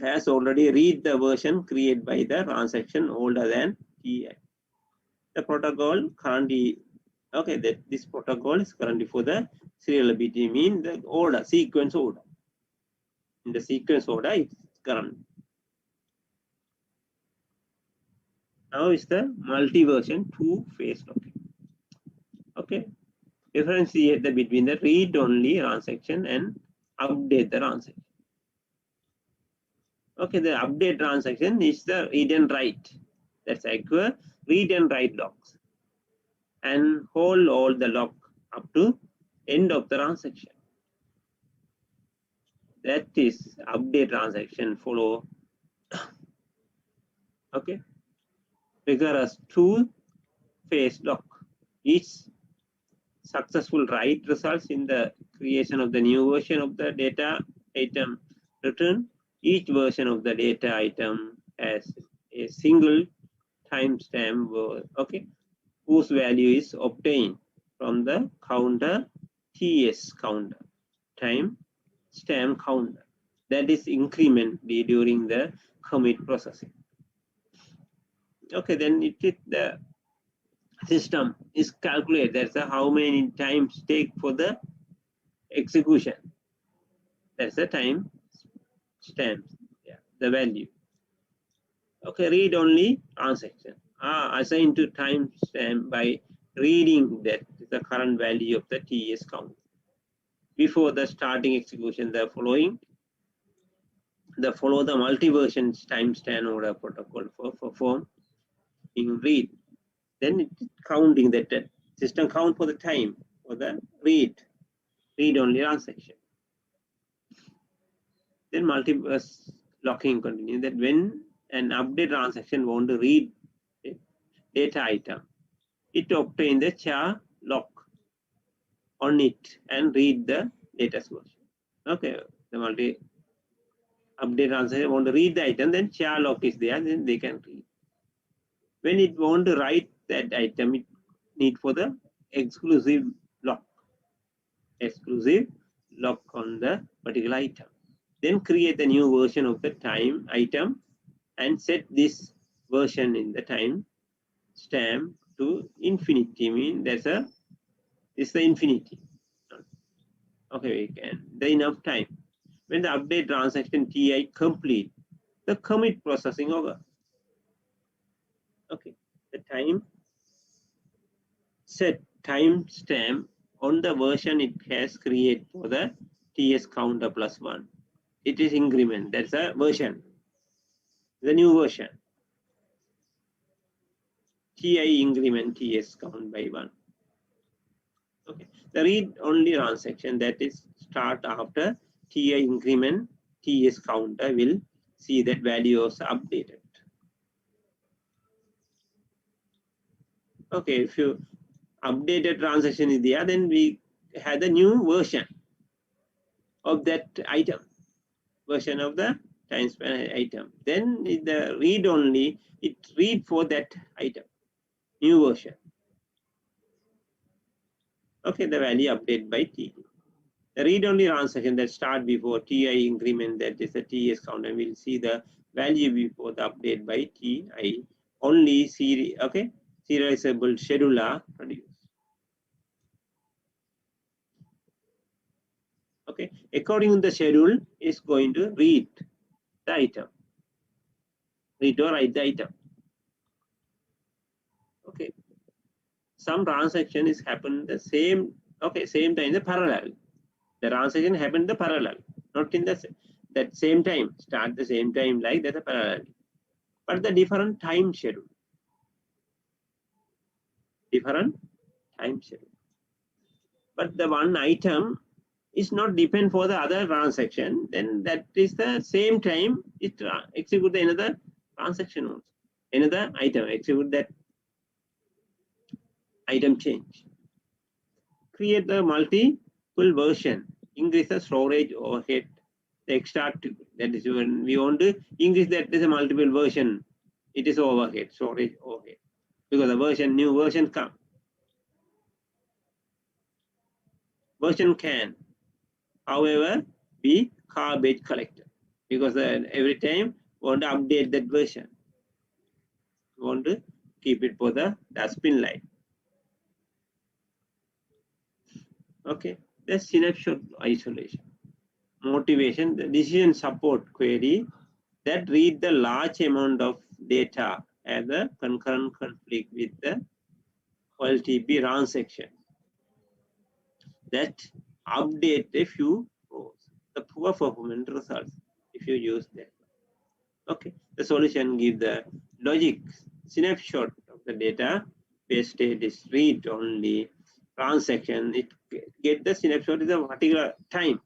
has already read the version created by the transaction older than TI. The protocol currently, okay, that this protocol is currently for the serializability, mean the order, sequence order. In the sequence order, it's current. Now is the multi-version two-phase locking. Okay, differentiate between the read-only transaction and update the transaction. Okay, the update transaction is the read and write. That's acquire, read and write locks, and hold all the lock up to end of the transaction. That is update transaction follow. Okay, rigorous two-phase lock. Each successful write results in the creation of the new version of the data item return. Each version of the data item has a single timestamp, okay, whose value is obtained from the counter TS counter, time stamp counter, that is increment during the commit processing. Okay, then the system is calculated. That's how many times take for the execution. That's the time stamp, yeah, the value. Okay, read only transaction assigned to timestamp by reading that the current value of the TS count. Before the starting execution, the follow the multi-version timestamp order protocol for perform in read. Then it counting that system count for the time for the read only transaction. Then multi-verse locking continue that when an update transaction want to read a data item, it obtain the char lock on it and read the data version. Okay, the multi update transaction want to read the item, then char lock is there, then they can read. When it want to write that item, it need for the exclusive lock on the particular item. Then create a new version of the time item and set this version in the time stamp to infinity, mean that's a is the infinity. Okay, we can the enough time. When the update transaction TI complete, the commit processing over. Okay, the time set time stamp on the version it has created for the TS counter +1. It is increment, that's a version, the new version. TI increment TS count by 1. Okay, the read only transaction that is start after TI increment TS counter will see that value is updated. Okay, if you updated transaction is there, then we had a new version of that item, version of the timestamp item. Then the read only, it read for that item, new version. Okay, the value update by T. The read only transaction that start before TI increment, that is the TS count, and we'll see the value before the update by TI. Only serializable scheduler produce. Okay, according to the schedule is going to read the item, read or write the item. Okay, some transaction is happen the same, okay, same time, the parallel. The transaction happened the parallel, not in the that same time, start the same time like that, a parallel, but the different time schedule. Different time schedule. But the one item is not depend for the other transaction, then that is the same time it execute another transaction also. Another item, execute that item change. Create the multiple version, increase the storage overhead, the extract, that is when we want to increase that is a multiple version, it is overhead, storage overhead. Because the new version come. Version can, however, be garbage collector, because every time want to update that version. Want to keep it for the dustbin line. Okay, the snapshot isolation. Motivation, the decision support query that read the large amount of data as a concurrent conflict with the OLTP run section that update a few rows. The poor performance results if you use that. Okay, the solution give the logic snapshot of the data base state is read only transaction. It get the snapshot is a particular time.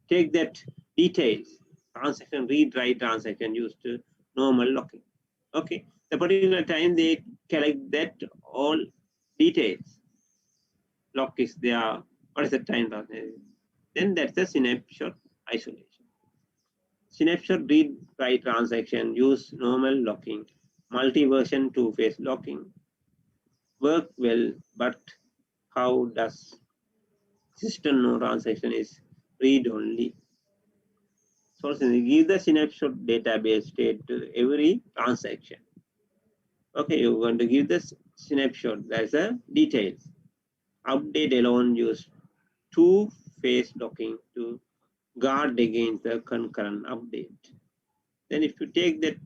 Take that details transaction read write transaction used to normal locking. Okay, the particular time they collect that all details. Lock is there. What is the time? Then that's the snapshot isolation. Snapshot read write transaction use normal locking, multi-version two-phase locking. Work well, but how does system no transaction is read only? So give the snapshot database state to every transaction. Okay, you're going to give this snapshot. That's a details. Update alone use two-phase locking to guard against the concurrent update. Then if you take that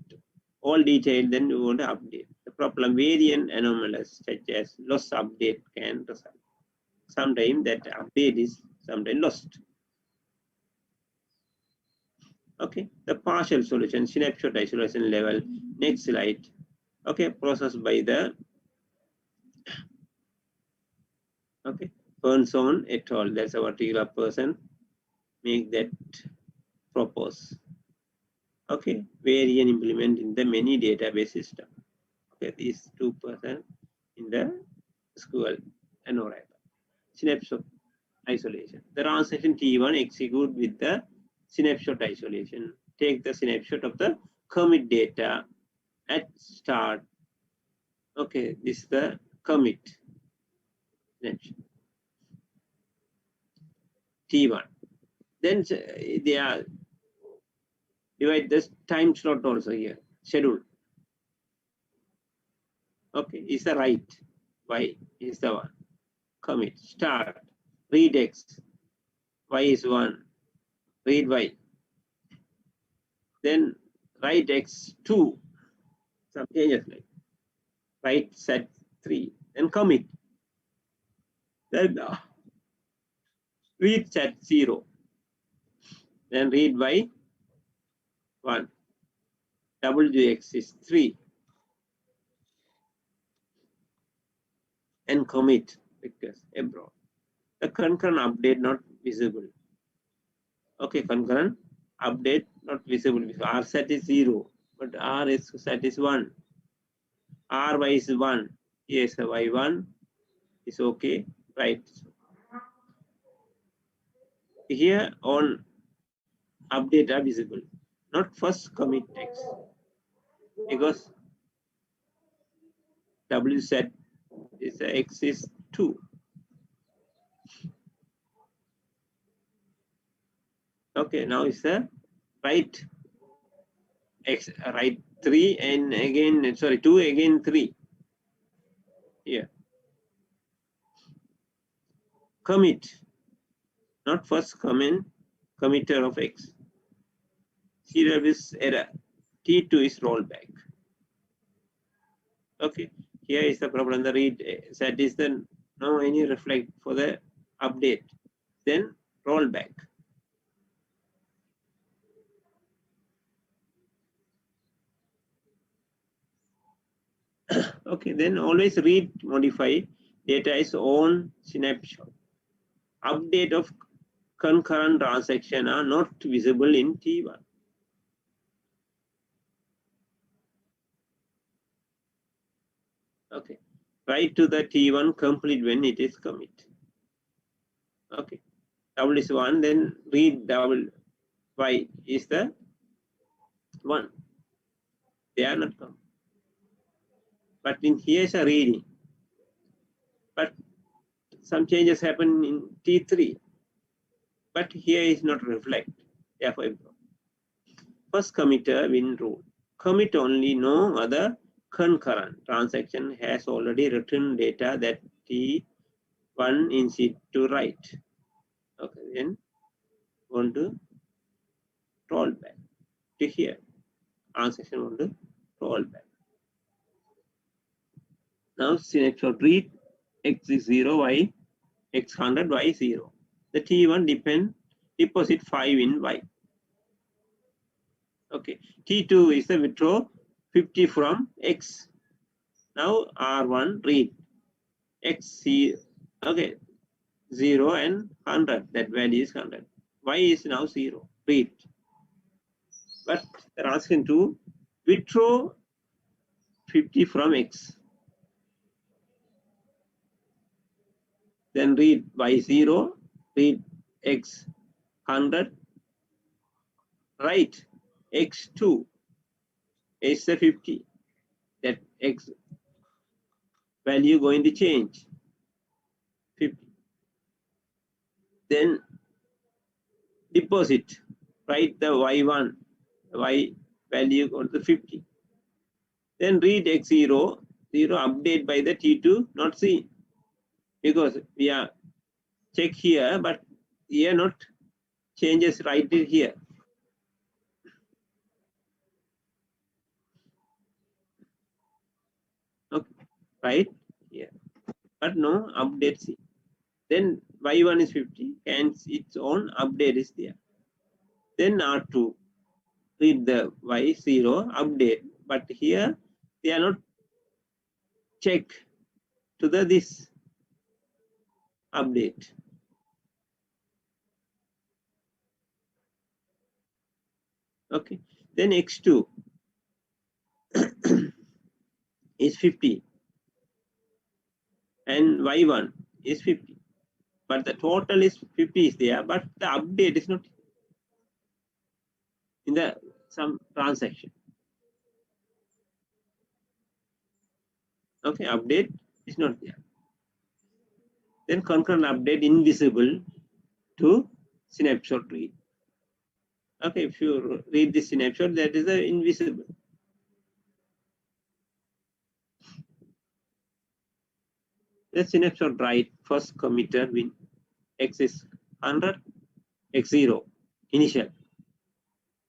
all detail, then you want to update. The problem variant anomalous such as loss update can result. Sometimes that update is sometimes lost. Okay, the partial solution, snapshot isolation level, next slide. Okay, processed by the Bernson et al. That's a particular person make that propose. Okay, variant implement in the many database system. Okay, these 2% in the school and all right. Snapshot isolation. The transaction T1 execute with the snapshot isolation. Take the snapshot of the commit data at start. Okay, this is the commit snapshot. T1. Then they are divide this time slot also here. Schedule. Okay, is the right. Y is the one. Commit. Start. Read X. Y is 1. Read Y. Then write X2. Some changes like write set 3. Then commit. Then read set 0. Then read Y 1. WX is 3. And commit because abroad. The concurrent update not visible. Okay, concurrent update not visible because R set is 0, but R is set is 1. RY is 1. Yes, Y1 is okay, right? Here on update are visible, not first commit text because W set is X is 2. Okay, now is the write X, write 3 and again, sorry, 2 again 3. Here. Commit, not first committer of X. Serial is error. T2 is rollback. Okay, here is the problem. The read set is the no any reflect for the update. Then rollback. Okay, then always read modify data is on snapshot. Update of concurrent transaction are not visible in T1. Okay, write to the T1 complete when it is commit. Okay, double is 1, then read double Y is the 1. They are not come. But in here is a reading. But some changes happen in T3. But here is not reflect. Therefore, first committer win rule. Commit only, no other concurrent transaction has already written data that T1 is it to write. Okay, then want to roll back to here. Transaction want to roll back. Now snapshot read x is 0, y x 100, y 0. The T1 deposit 5 in y. Okay, T2 is the withdraw 50 from x. Now R1 read x, okay, 0 and 100, that value is 100. Y is now 0, read. But they're asking to withdraw 50 from x. Then read y 0, read x 100, write x2 is the 50. That x value going to change 50. Then deposit, write the y1, y value go to 50. Then read x0, 0 update by the T2 not seen, because we are check here, but here not changes right here. Okay, right here, but no update see. Then y1 is 50 and its own update is there. Then R2, read the y0 update, but here they are not check to the this update. Okay, then x2 is 50 and y1 is 50, but the total is 50 is there, but the update is not in the some transaction. Okay, update is not there. Then concurrent update invisible to snapshot read. Okay, if you read this snapshot, that is the invisible. The snapshot write first committer win x is 100, x0 initial.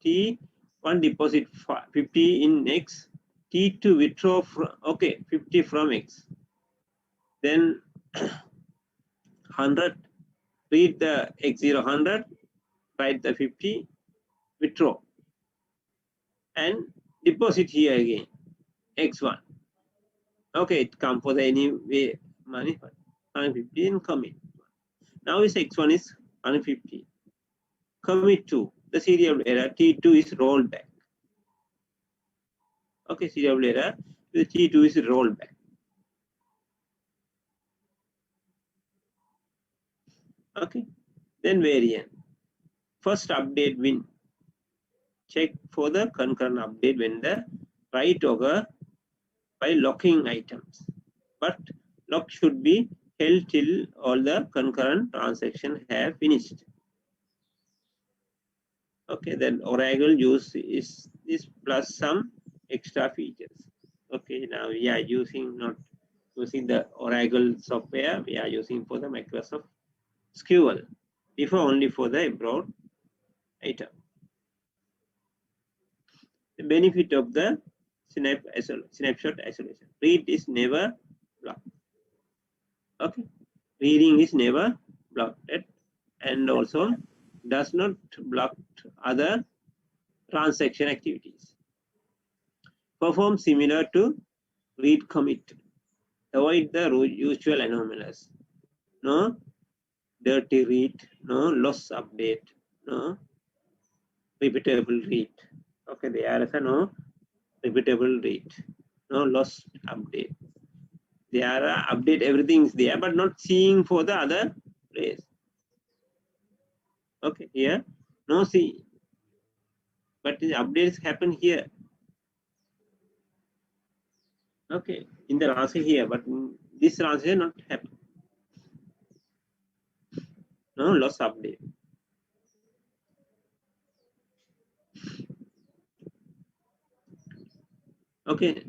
T1 deposit 50 in x, T2 withdraw from, okay, 50 from x. Then 100, read the x0 100, write the 50, withdraw. And deposit here again, x1. Okay, it come for the anyway money, 150 and commit. Now is x1 is 150. Commit 2, the serial error, T2 is rolled back. Okay, serial error, the T2 is rolled back. Okay, then variant. First update win. Check for the concurrent update when the write occur by locking items. But lock should be held till all the concurrent transactions have finished. Okay, then Oracle use is this plus some extra features. Okay, now we are using not using the Oracle software, we are using for the Microsoft SQL, before only for the abroad item. The benefit of the snapshot isolation. Read is never blocked. Okay, reading is never blocked, and also does not block other transaction activities. Perform similar to read commit. Avoid the usual anomalies. No dirty read, no loss update, no repeatable read. Okay, there is a no repeatable read, no lost update. There are update, everything is there, but not seeing for the other place. Okay, here no see, but the updates happen here. Okay, in the answer here, but this answer not happen. No loss update. Okay,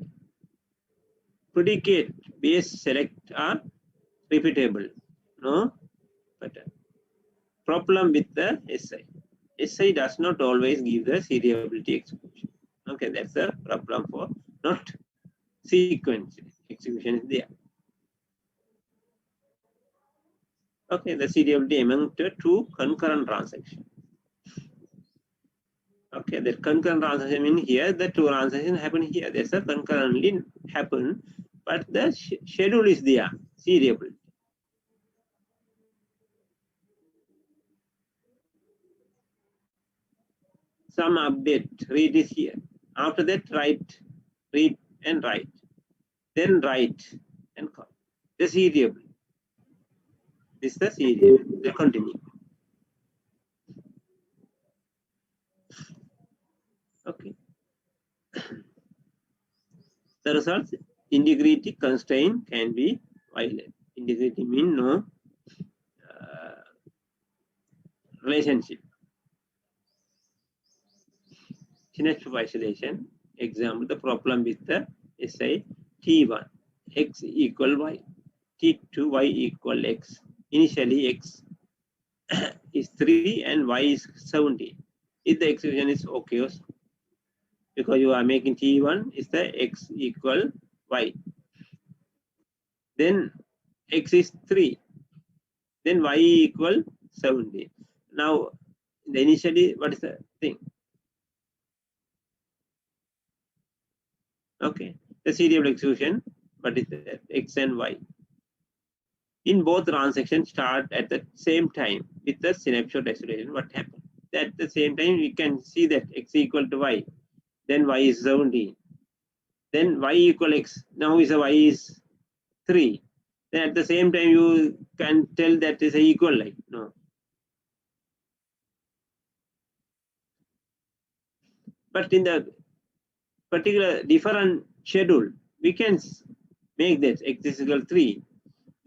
predicate based select are repeatable. No pattern. Problem with the SI. SI does not always give the serializability execution. Okay, that's the problem for not sequence execution is there. Okay, the serializability among the two concurrent transactions. Okay, the concurrent transaction mean here the two transactions happen here. There's a concurrently happen, but the schedule is there, serializable. Some update, read is here. After that, write, read and write. Then write and call. The serializable. This is the serial. They continue. Okay. The results, integrity constraint can be violated. Integrity means no relationship. Synapse isolation. Example, the problem with the SI T1, X equal Y, T2, Y equal X. Initially, X is 3 and Y is 70. If the execution is okay, because you are making T1 is the X equal Y. Then X is 3. Then Y equal 70. Now, initially, what is the thing? Okay, the serial execution, but it's X and Y. In both transactions start at the same time with the snapshot isolation. What happened? At the same time, we can see that X equal to Y. Then Y is 17. Then Y equal X. Now is a Y is 3. Then at the same time, you can tell that is a equal like no. But in the particular different schedule, we can make that X is equal 3.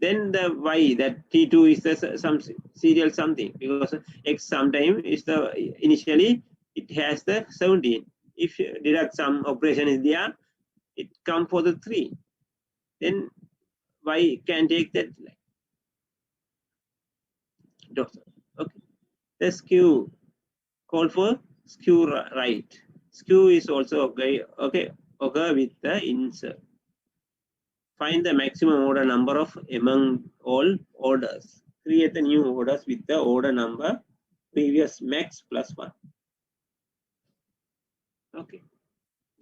Then the Y, that T2 is the some serial something, because X sometime is the initially it has the 17. If deduct some operation is there, it come for the 3. Then Y can take that. Okay. The skew call for skew right. Skew is also okay. Okay with the insert. Find the maximum order number of among all orders. Create the new orders with the order number previous max plus 1. Okay.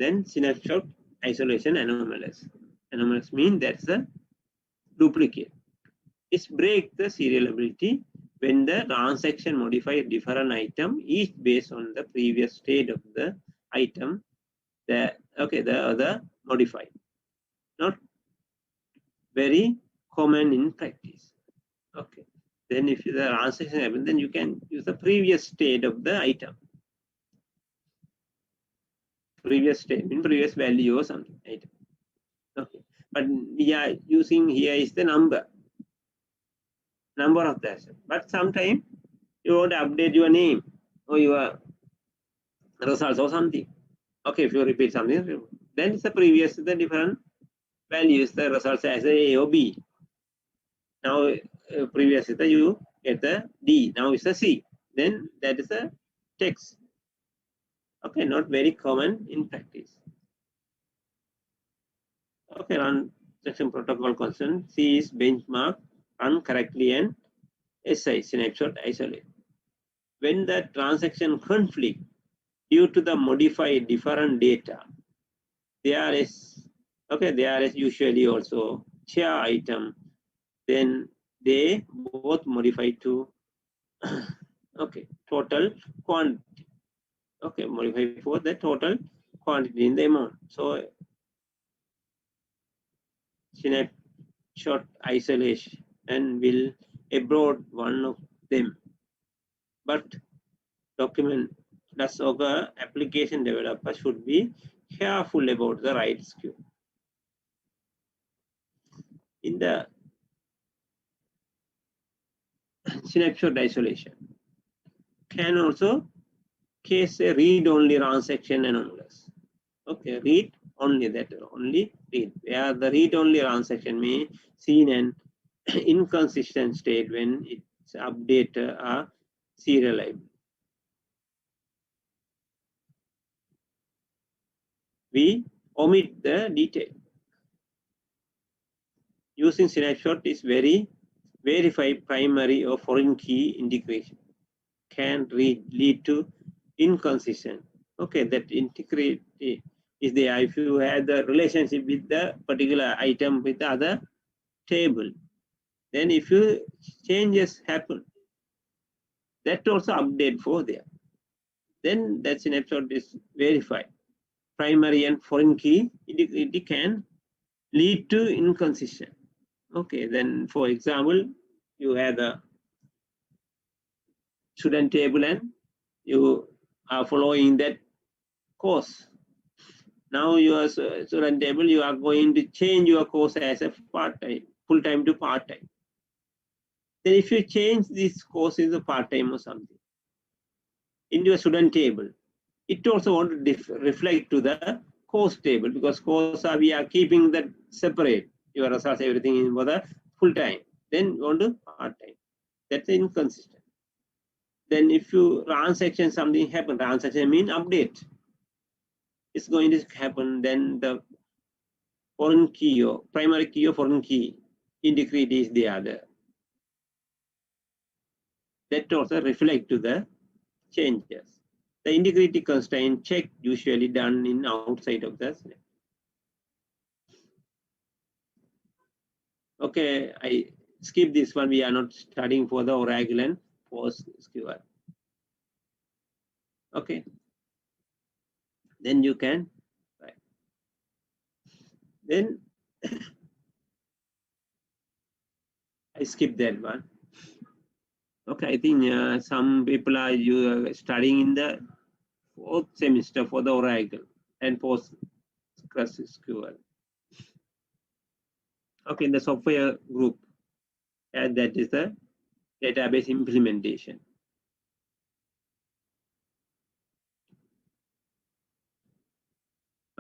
Then snapshot isolation anomalous. Anomalous means that's a duplicate. It's break the serializability when the transaction modify different item each based on the previous state of the item. The other modified. Not very common in practice. Okay. Then if the transaction happens, then you can use the previous state of the item. Previous state, mean previous value or something. Item. Okay. But we are using here is the number of the asset. But sometimes you want to update your name or your results or something. Okay, if you repeat something, then it's the previous, the different values, the results as A or B. Now, previous is the U, get the D. Now it's a C. Then that is a text. Okay, not very common in practice. Okay, run transaction protocol constant. C is benchmark, run correctly, and SI, snapshot isolate. When the transaction conflict due to the modified different data, there is usually also share item, then they both modify to total quantity. Okay, modify for the total quantity in the amount. So snapshot isolation and will abroad one of them. But document does occur, application developer should be careful about the right skew. In the snapshot isolation can also case a read-only transaction anomalous. Okay, read only that, only read. Where the read-only transaction may seen an inconsistent state when its update are serializable. We omit the detail. Using snapshot is verify primary or foreign key integration. Can lead to inconsistent. Okay, that integrity is there if you have the relationship with the particular item with the other table. Then if you changes happen, that also update for there. Then that snapshot is verified. Primary and foreign key integrity can lead to inconsistent. Okay, then for example, you have the student table and you are following that course. Now your student table, you are going to change your course as a part-time, full-time to part-time. Then if you change this course in the part-time or something into a student table, it also want to reflect to the course table, because course we are keeping that separate. Your results, everything in for the full-time. Then you want to part-time. That's inconsistent. Then if you transaction something happen, transaction mean update. It's going to happen, then the foreign key or primary key or foreign key integrity is the other. That also reflect to the changes. The integrity constraint check usually done in outside of the snap. Okay, I skip this one. We are not studying for the Oracle and PostgreSQL. Okay. Then you can, right. Then I skip that one. Okay, I think some people are studying in the 4th semester for the Oracle and PostgreSQL. Okay, in the software group, and that is the database implementation.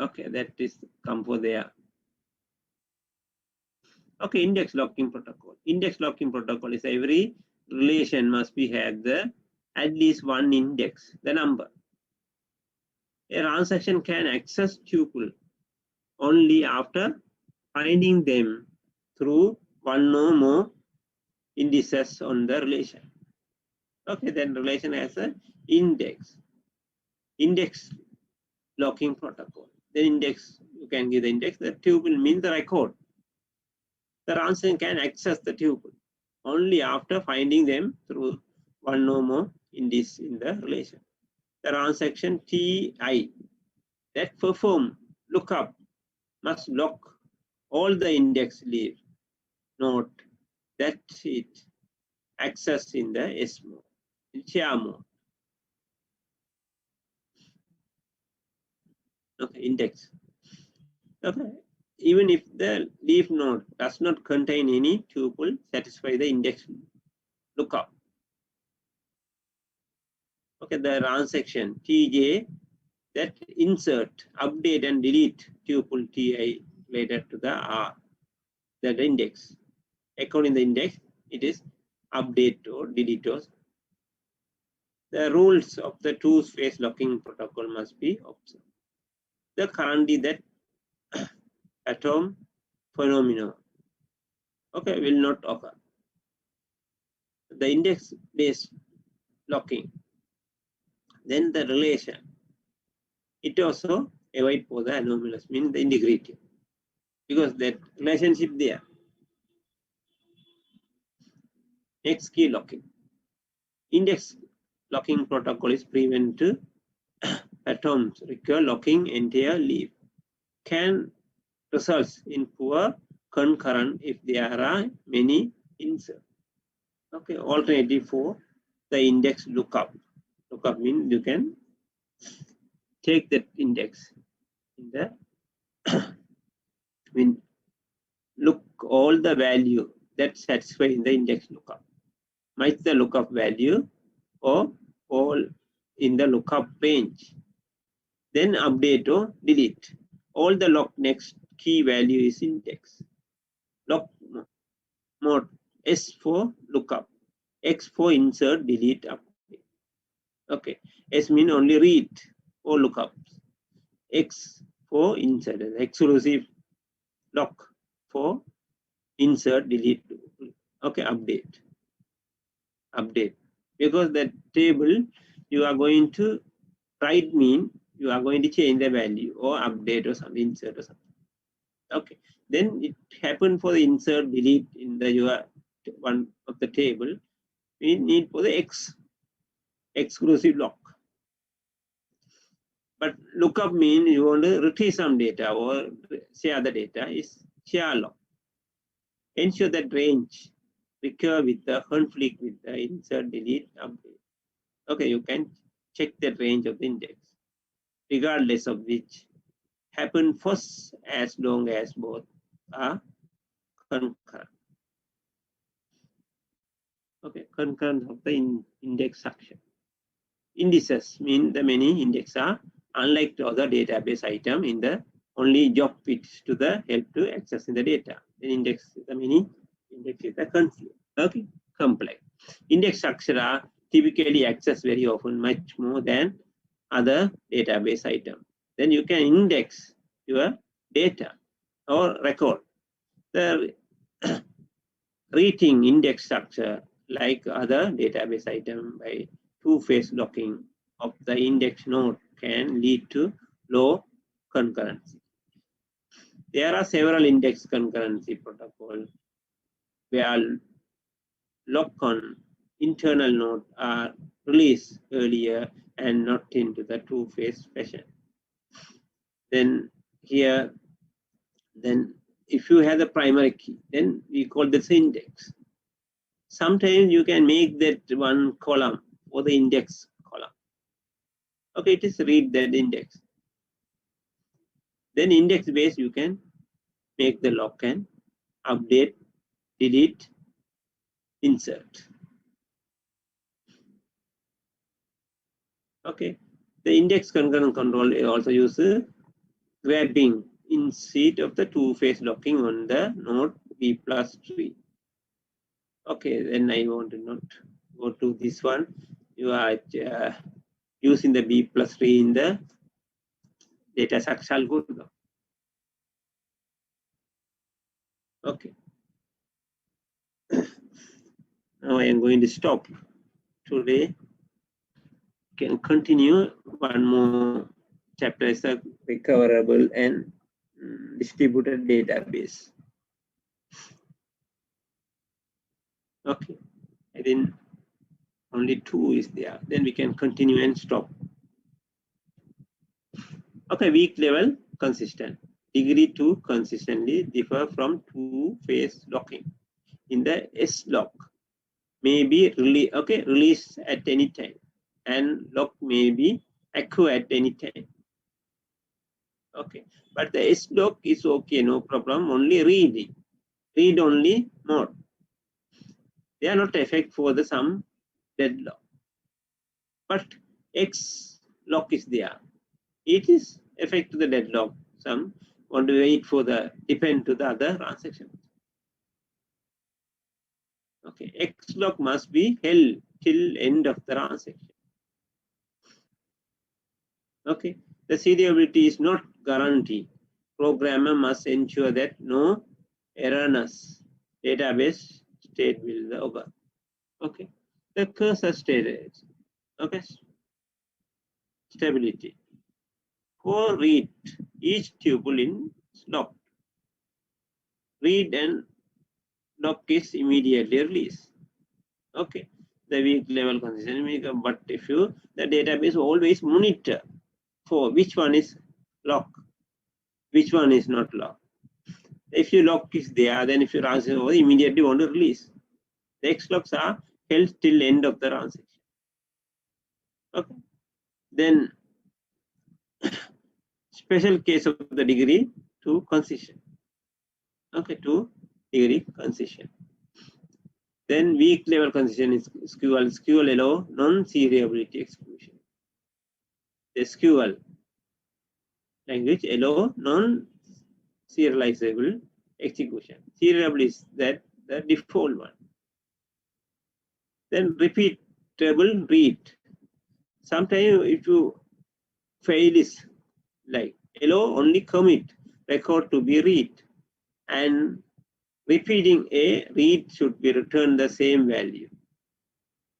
Okay, that is come for there. Okay, index locking protocol. Index locking protocol is every relation must be had the at least one index, the number. A transaction can access tuple only after finding them through one or more indices on the relation. Okay, then relation has an index. Index locking protocol. The index, you can give the index. The tuple means the record. The transaction can access the tuple only after finding them through one or more indices in the relation. The transaction TI that perform lookup must lock all the index leave. Note that it access in the S mode, in share mode. Okay, index. Okay, even if the leaf node does not contain any tuple, satisfy the index lookup. Okay, the transaction TJ that insert, update, and delete tuple TI related to the R, the index. According to the index, it is update or delete. The rules of the two-phase locking protocol must be observed. The currently that atom phenomenon, okay, will not occur. The index-based locking, then the relation, it also avoid for the anomalous, meaning the integrity, because that relationship there. Next, key locking. Index locking protocol is prevent atoms require locking entire leaf. Can result in poor concurrent if there are many inserts. Okay, alternative for the index lookup. Lookup means you can take that index in the when look all the value that satisfy in the index lookup. Might the lookup value or all in the lookup range. Then update or delete all the lock next key value is index. Lock mode S for lookup, X for insert, delete, update. Okay, S mean only read or lookups. X for insert, exclusive lock for insert, delete. Okay, update. Because that table you are going to write mean you are going to change the value or update or something, insert or something. Okay, then it happened for the insert, delete in the your one of the table. We need for the X exclusive lock. But lookup means you want to retrieve some data or share the data is share lock. Ensure that range recur with the conflict with the insert, delete, update. Okay, you can check the range of the index, regardless of which happen first as long as both are concurrent. Okay, concurrent of the index structure. Indices mean the many indexes are unlike the other database item in the only job fits to the help to access in the data. Then index the many index is the conflict. Okay, complex. Index structure are typically accessed very often much more than other database item. Then you can index your data or record. The reading index structure like other database item by two-phase locking of the index node can lead to low concurrency. There are several index concurrency protocols where lock on internal node are released earlier and not into the two-phase fashion. Then here, then if you have the primary key, then we call this index. Sometimes you can make that one column or the index column. Okay, it is read that index. Then index base you can make the lock and update, delete, insert. Okay, the index concurrent control also uses grabbing instead of the two-phase locking on the node B plus tree. Okay, then I want to not go to this one. You are using the B plus tree in the data structure algorithm. Okay. Now I am going to stop today. Can continue one more chapter is a recoverable and distributed database. Okay, I think only 2 is there. Then we can continue and stop. Okay, weak level consistent. Degree 2 consistently differ from two-phase locking. In the S lock may be released at any time, and lock may be occur at any time. Okay, but the S lock is okay, no problem. Only read only mode. They are not effect for the some deadlock. But X lock is there. It is effect to the deadlock. Some want to wait for the depend to the other transaction. Okay, X lock must be held till end of the transaction. Okay, the serializability is not guaranteed. Programmer must ensure that no erroneous database state will occur. Okay, the cursor state. Okay, stability. For read, each tuple in lock. Read and lock is immediately released. Okay, the weak level consistency. But if you the database always monitor for which one is lock, which one is not lock. If your lock is there, then if you answer over, immediately want to release. The X locks are held till end of the transaction. Okay, then special case of the degree 2 consistent. Okay, 2 degree consistent. Then weak level consistent is SQL allow non-serializability exclusion. The SQL language allow non-serializable execution. Serializable is that the default one. Then repeatable read. Sometimes if you fail is like allow only commit record to be read, and repeating a read should be returned the same value.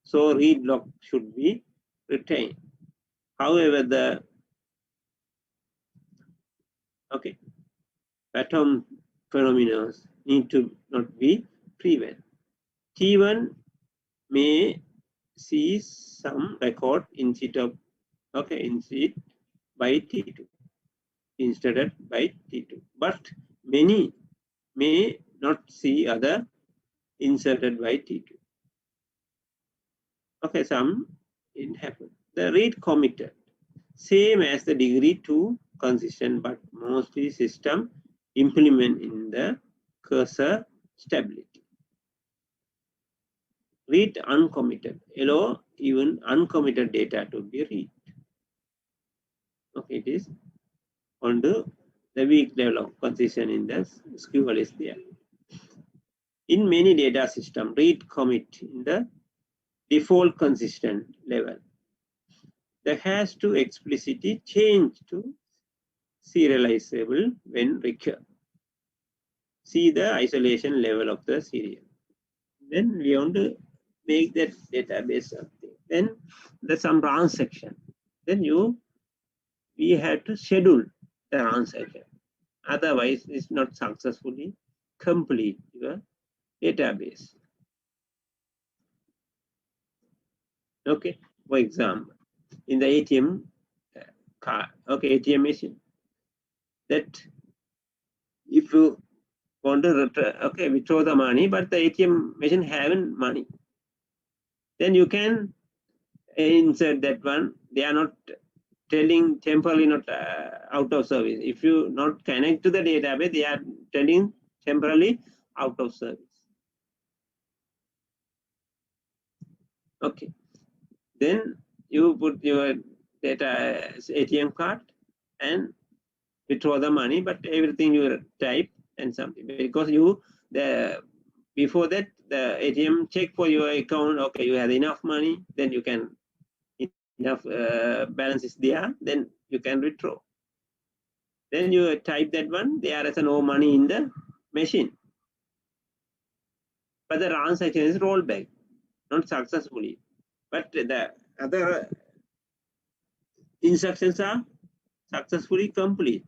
So read lock should be retained. However, the pattern phenomena need to not be prevented. T1 may see some record instead of instead by T2 instead of by T2, but many may not see other inserted by T2. Okay, some it happened. The read committed, same as the degree 2 consistent, but mostly system implement in the cursor stability. Read uncommitted, allow even uncommitted data to be read. Okay, it is on the weak level of consistent in the SQL is there. In many data systems, read commit in the default consistent level. There has to explicitly change to serializable when required. See the isolation level of the serial. Then we want to make that database something. Then there's some transaction. Then we have to schedule the transaction. Otherwise, it's not successfully complete your database. Okay, for example, in the ATM card, ATM machine, that if you want to withdraw the money, but the ATM machine having money, then you can insert that one. They are not telling temporarily not out of service. If you not connect to the database, they are telling temporarily out of service. Okay, then you put your data ATM card and withdraw the money, but everything you type and something, because before that the ATM check for your account. Okay, you have enough money, then you can enough balance is there, then you can withdraw. Then you type that one, there is no money in the machine, but the transaction is rolled back, not successfully. But the other instructions are successfully complete.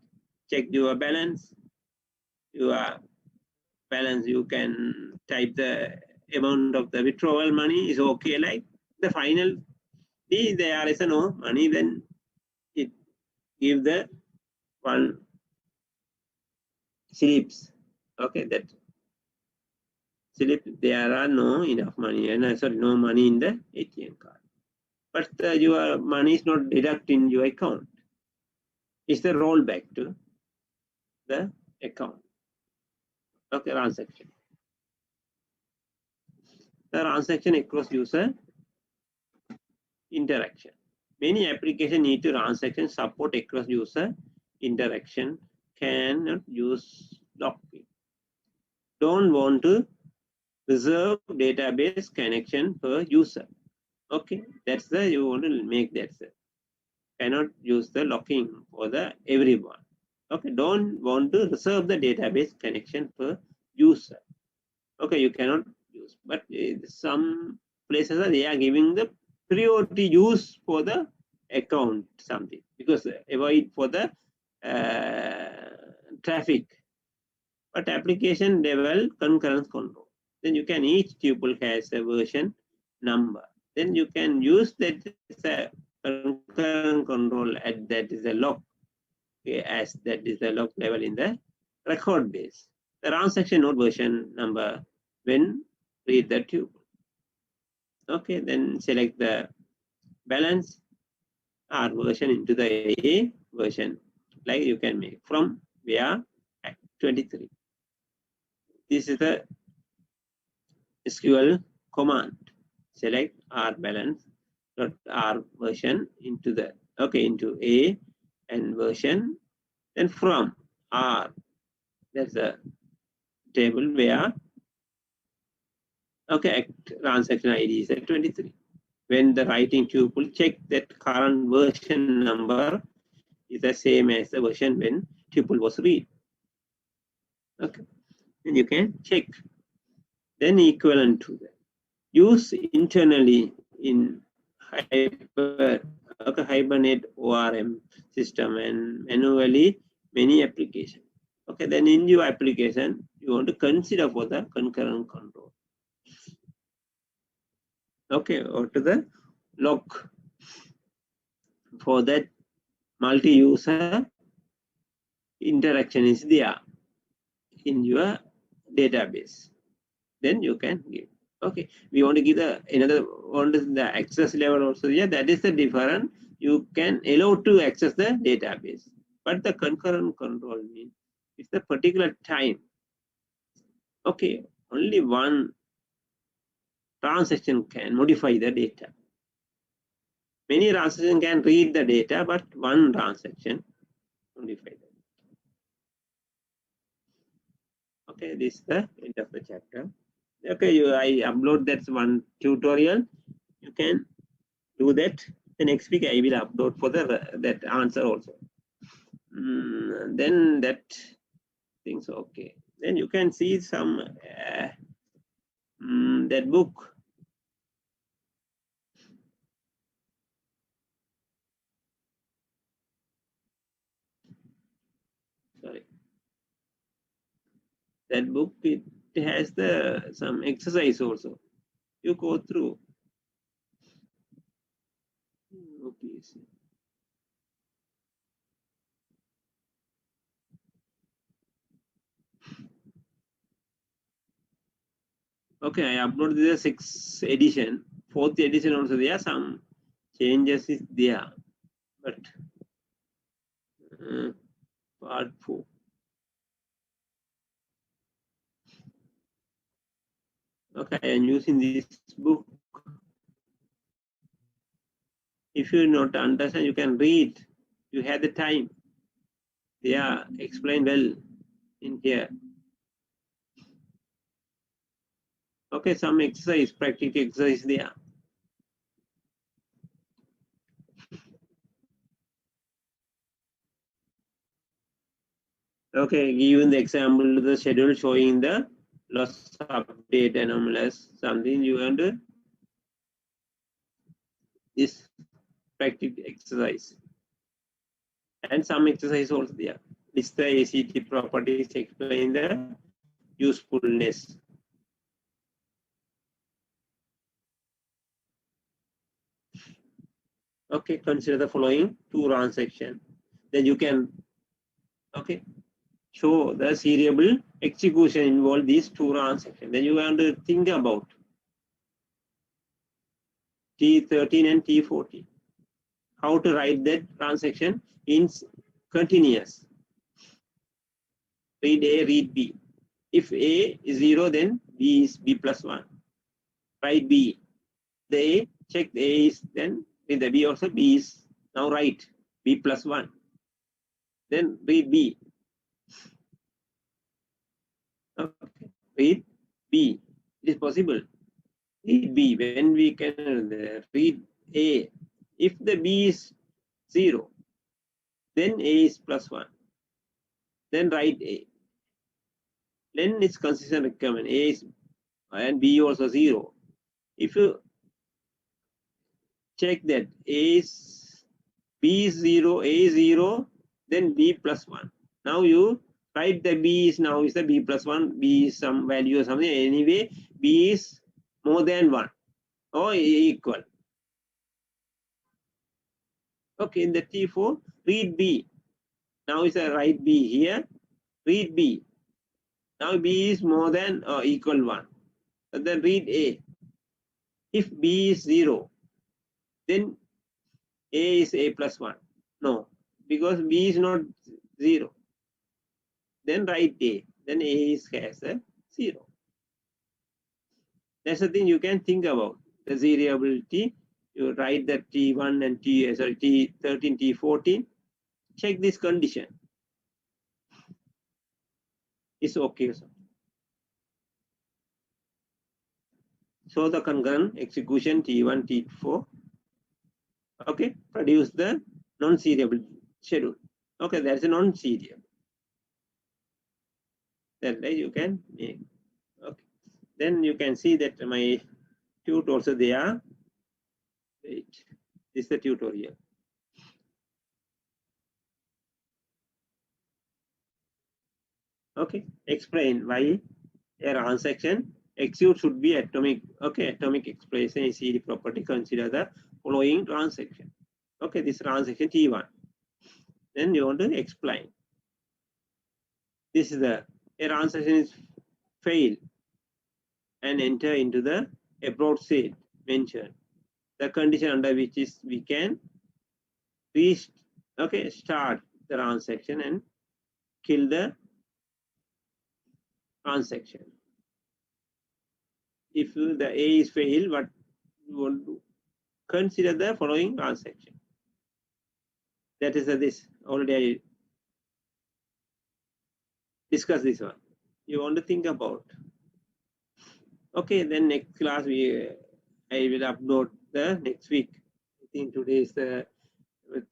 Check your balance. Your balance, you can type the amount of the withdrawal money is okay. Like the final, there is no money, then it give the one slips. Okay, that slip, there are no enough money, and sorry, no money in the ATM card. But your money is not deducted in your account. It's the rollback to the account. Okay, transaction. The transaction across user interaction. Many applications need to transaction support across user interaction, cannot use locking. Don't want to reserve database connection per user. Okay, that's the you want to make that. Cannot use the locking for the everyone. Okay, don't want to reserve the database connection per user. Okay, you cannot use, but some places they are giving the priority use for the account something, because avoid for the traffic. But application level concurrence control, then you can, each tuple has a version number, then you can use that as a concurrent control at that is a lock, okay, as that is the lock level in the record base. The transaction node version number when read the tuple. Okay, then select the balance R version into the A version, like you can make from where 23. This is the SQL command. Select R balance dot R version into the into A and version Then from R, there's a table where, okay, transaction ID is at 23. When the writing tuple, check that current version number is the same as the version when tuple was read. Okay, and you can check. Then equivalent to that. Use internally in Hibernate ORM system and manually many applications. Okay, then in your application, you want to consider for the concurrent control. Okay, or to the lock. For that, multi-user interaction is there in your database. Then you can give. Okay, we want to give the another one is the access level also. Yeah, that is the different. You can allow to access the database, but the concurrent control means it's the particular time. Okay, only one transaction can modify the data. Many transactions can read the data, but one transaction modify that. Okay, this is the end of the chapter. Okay, I upload that one tutorial. You can do that. The next week I will upload for the that answer also. Then that things okay. Then you can see some that book. Sorry, that book it has the some exercise also. You go through. Okay. Okay, I uploaded the 6th edition. 4th edition also there. Some changes is there, but part 4. Okay, I am using this book. If you not understand, you can read. You have the time. They are explained well in here. Okay, some exercise, practical exercise there. Okay, given the example of the schedule showing the loss update anomalous, something you want to this practical exercise. And some exercise also there. List the ACT properties, explain the usefulness. Okay, consider the following 2 transactions. Then you can, okay, show the serial execution involve these 2 transactions. Then you want to think about T13 and T14. How to write that transaction in continuous. Read A, read B. If A is 0, then B is B plus 1. Write B. The A, check the A is then with the B also, B is now write B plus 1. Then read B. Okay. Read B. It is possible. Read B. When we can read A, if the B is 0, then A is plus 1. Then write A. Then it's consistent requirement. A is and B also 0. If you check that A is B is 0, A is 0, then B plus 1. Now you write the B is now is the B plus 1, B is some value or something. Anyway, B is more than 1 or equal. Okay, in the T4, read B. Now is a write B here. Read B. Now B is more than or equal 1. Then read A. If B is 0, then A is A plus 1. No, because B is not 0. Then write A. Then A is has a 0. That's the thing you can think about. The serializability. You write that T1 and T13, T14. Check this condition. is okay. So the concurrent execution T1, T4, okay, produce the non-serial schedule. Okay, that's a non-serial. That way you can make. Okay, then you can see that my tut also there. Wait, this is the tutorial. Okay, explain why a transaction execute should be atomic. Okay, atomic expression is CD property. Consider the following transaction. Okay, this transaction T1. Then you want to explain. This is the a transaction is fail and enter into the abroad state mentioned. The condition under which is we can start the transaction and kill the transaction. If the A is failed, what you want to consider the following transaction. That is this already I discussed this one. You want to think about. Okay, then next class I will upload the next week. I think today is the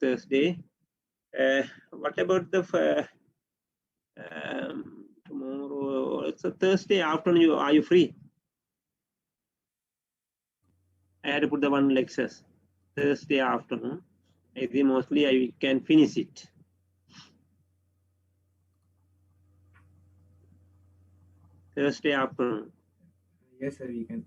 Thursday. What about the tomorrow? It's a Thursday afternoon. Are you free? I had to put the one lectures Thursday afternoon. I think mostly I can finish it. Thursday afternoon. Yes, sir, we can.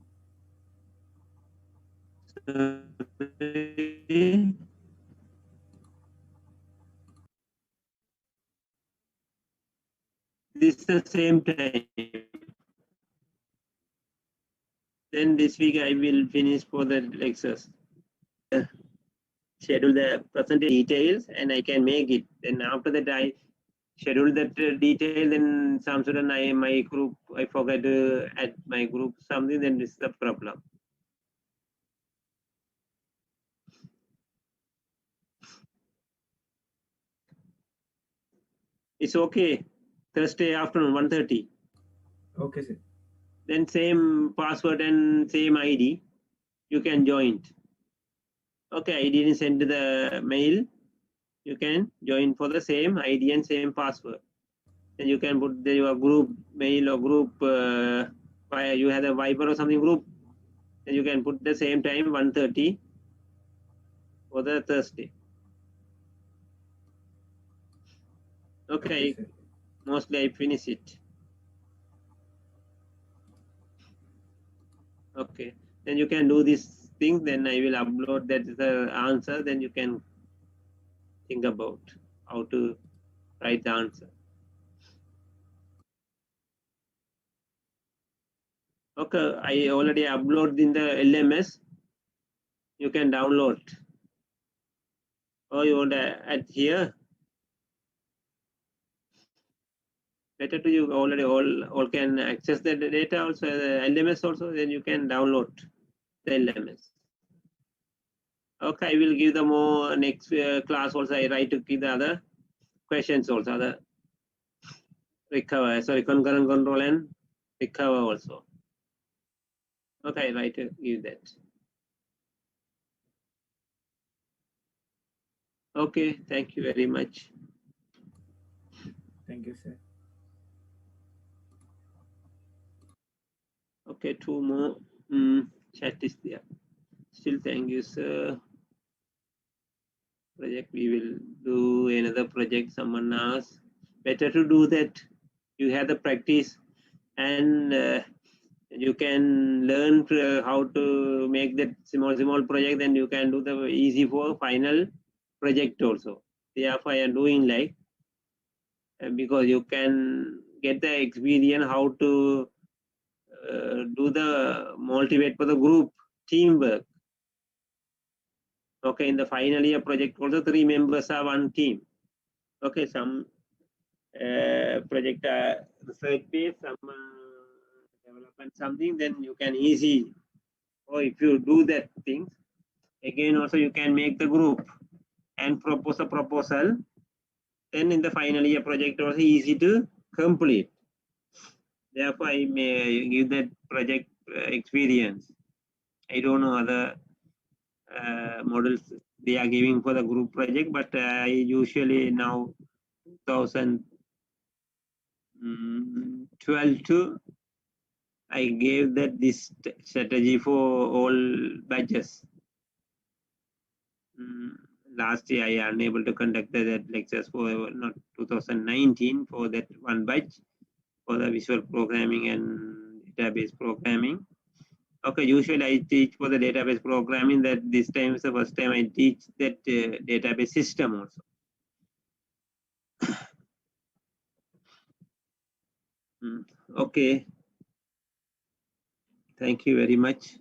This is the same time. Then this week I will finish for the lectures. Schedule the present details and I can make it. Then after that I schedule that detail. Then some sudden my group I forget to add my group something. Then this is the problem. It's okay. Thursday afternoon 1:30. Okay, sir. Then same password and same ID. You can join. Okay, I didn't send the mail. You can join for the same ID and same password. Then you can put your group mail or group. You have a Viber or something group. Then you can put the same time 1:30 for the Thursday. Okay, sir. mostly I finish it. Okay, then you can do this thing. Then I will upload that is the answer. Then you can think about how to write the answer. Okay, I already uploaded in the LMS. You can download. Or you want to add here. Better to you already all can access the data also, the LMS also, then you can download the LMS. Okay, I will give the more next class also. I write to give the other questions also, the recover, sorry, concurrent control and recover also. Okay, I write to give that. Okay, thank you very much. Thank you, sir. Okay, two more chat is there. Still thank you, sir. Project, we will do another project. Someone asked, better to do that. You have the practice and you can learn how to make that small project. Then you can do the easy for final project also. Therefore, I am doing like because you can get the experience how to do the motivate for the group teamwork. Okay, in the final year project also 3 members are one team. Okay, some project research based, some development something, then you can easy. Or if you do that things, again also you can make the group and propose a proposal. Then in the final year project also easy to complete. Therefore, I may give that project experience. I don't know other models they are giving for the group project, but I usually now 2012 to I gave that this strategy for all batches. Last year I unable to conduct that lectures for not 2019 for that one batch for the visual programming and database programming. Okay, usually I teach for the database programming. That this time is the first time I teach that database system also. Okay, thank you very much.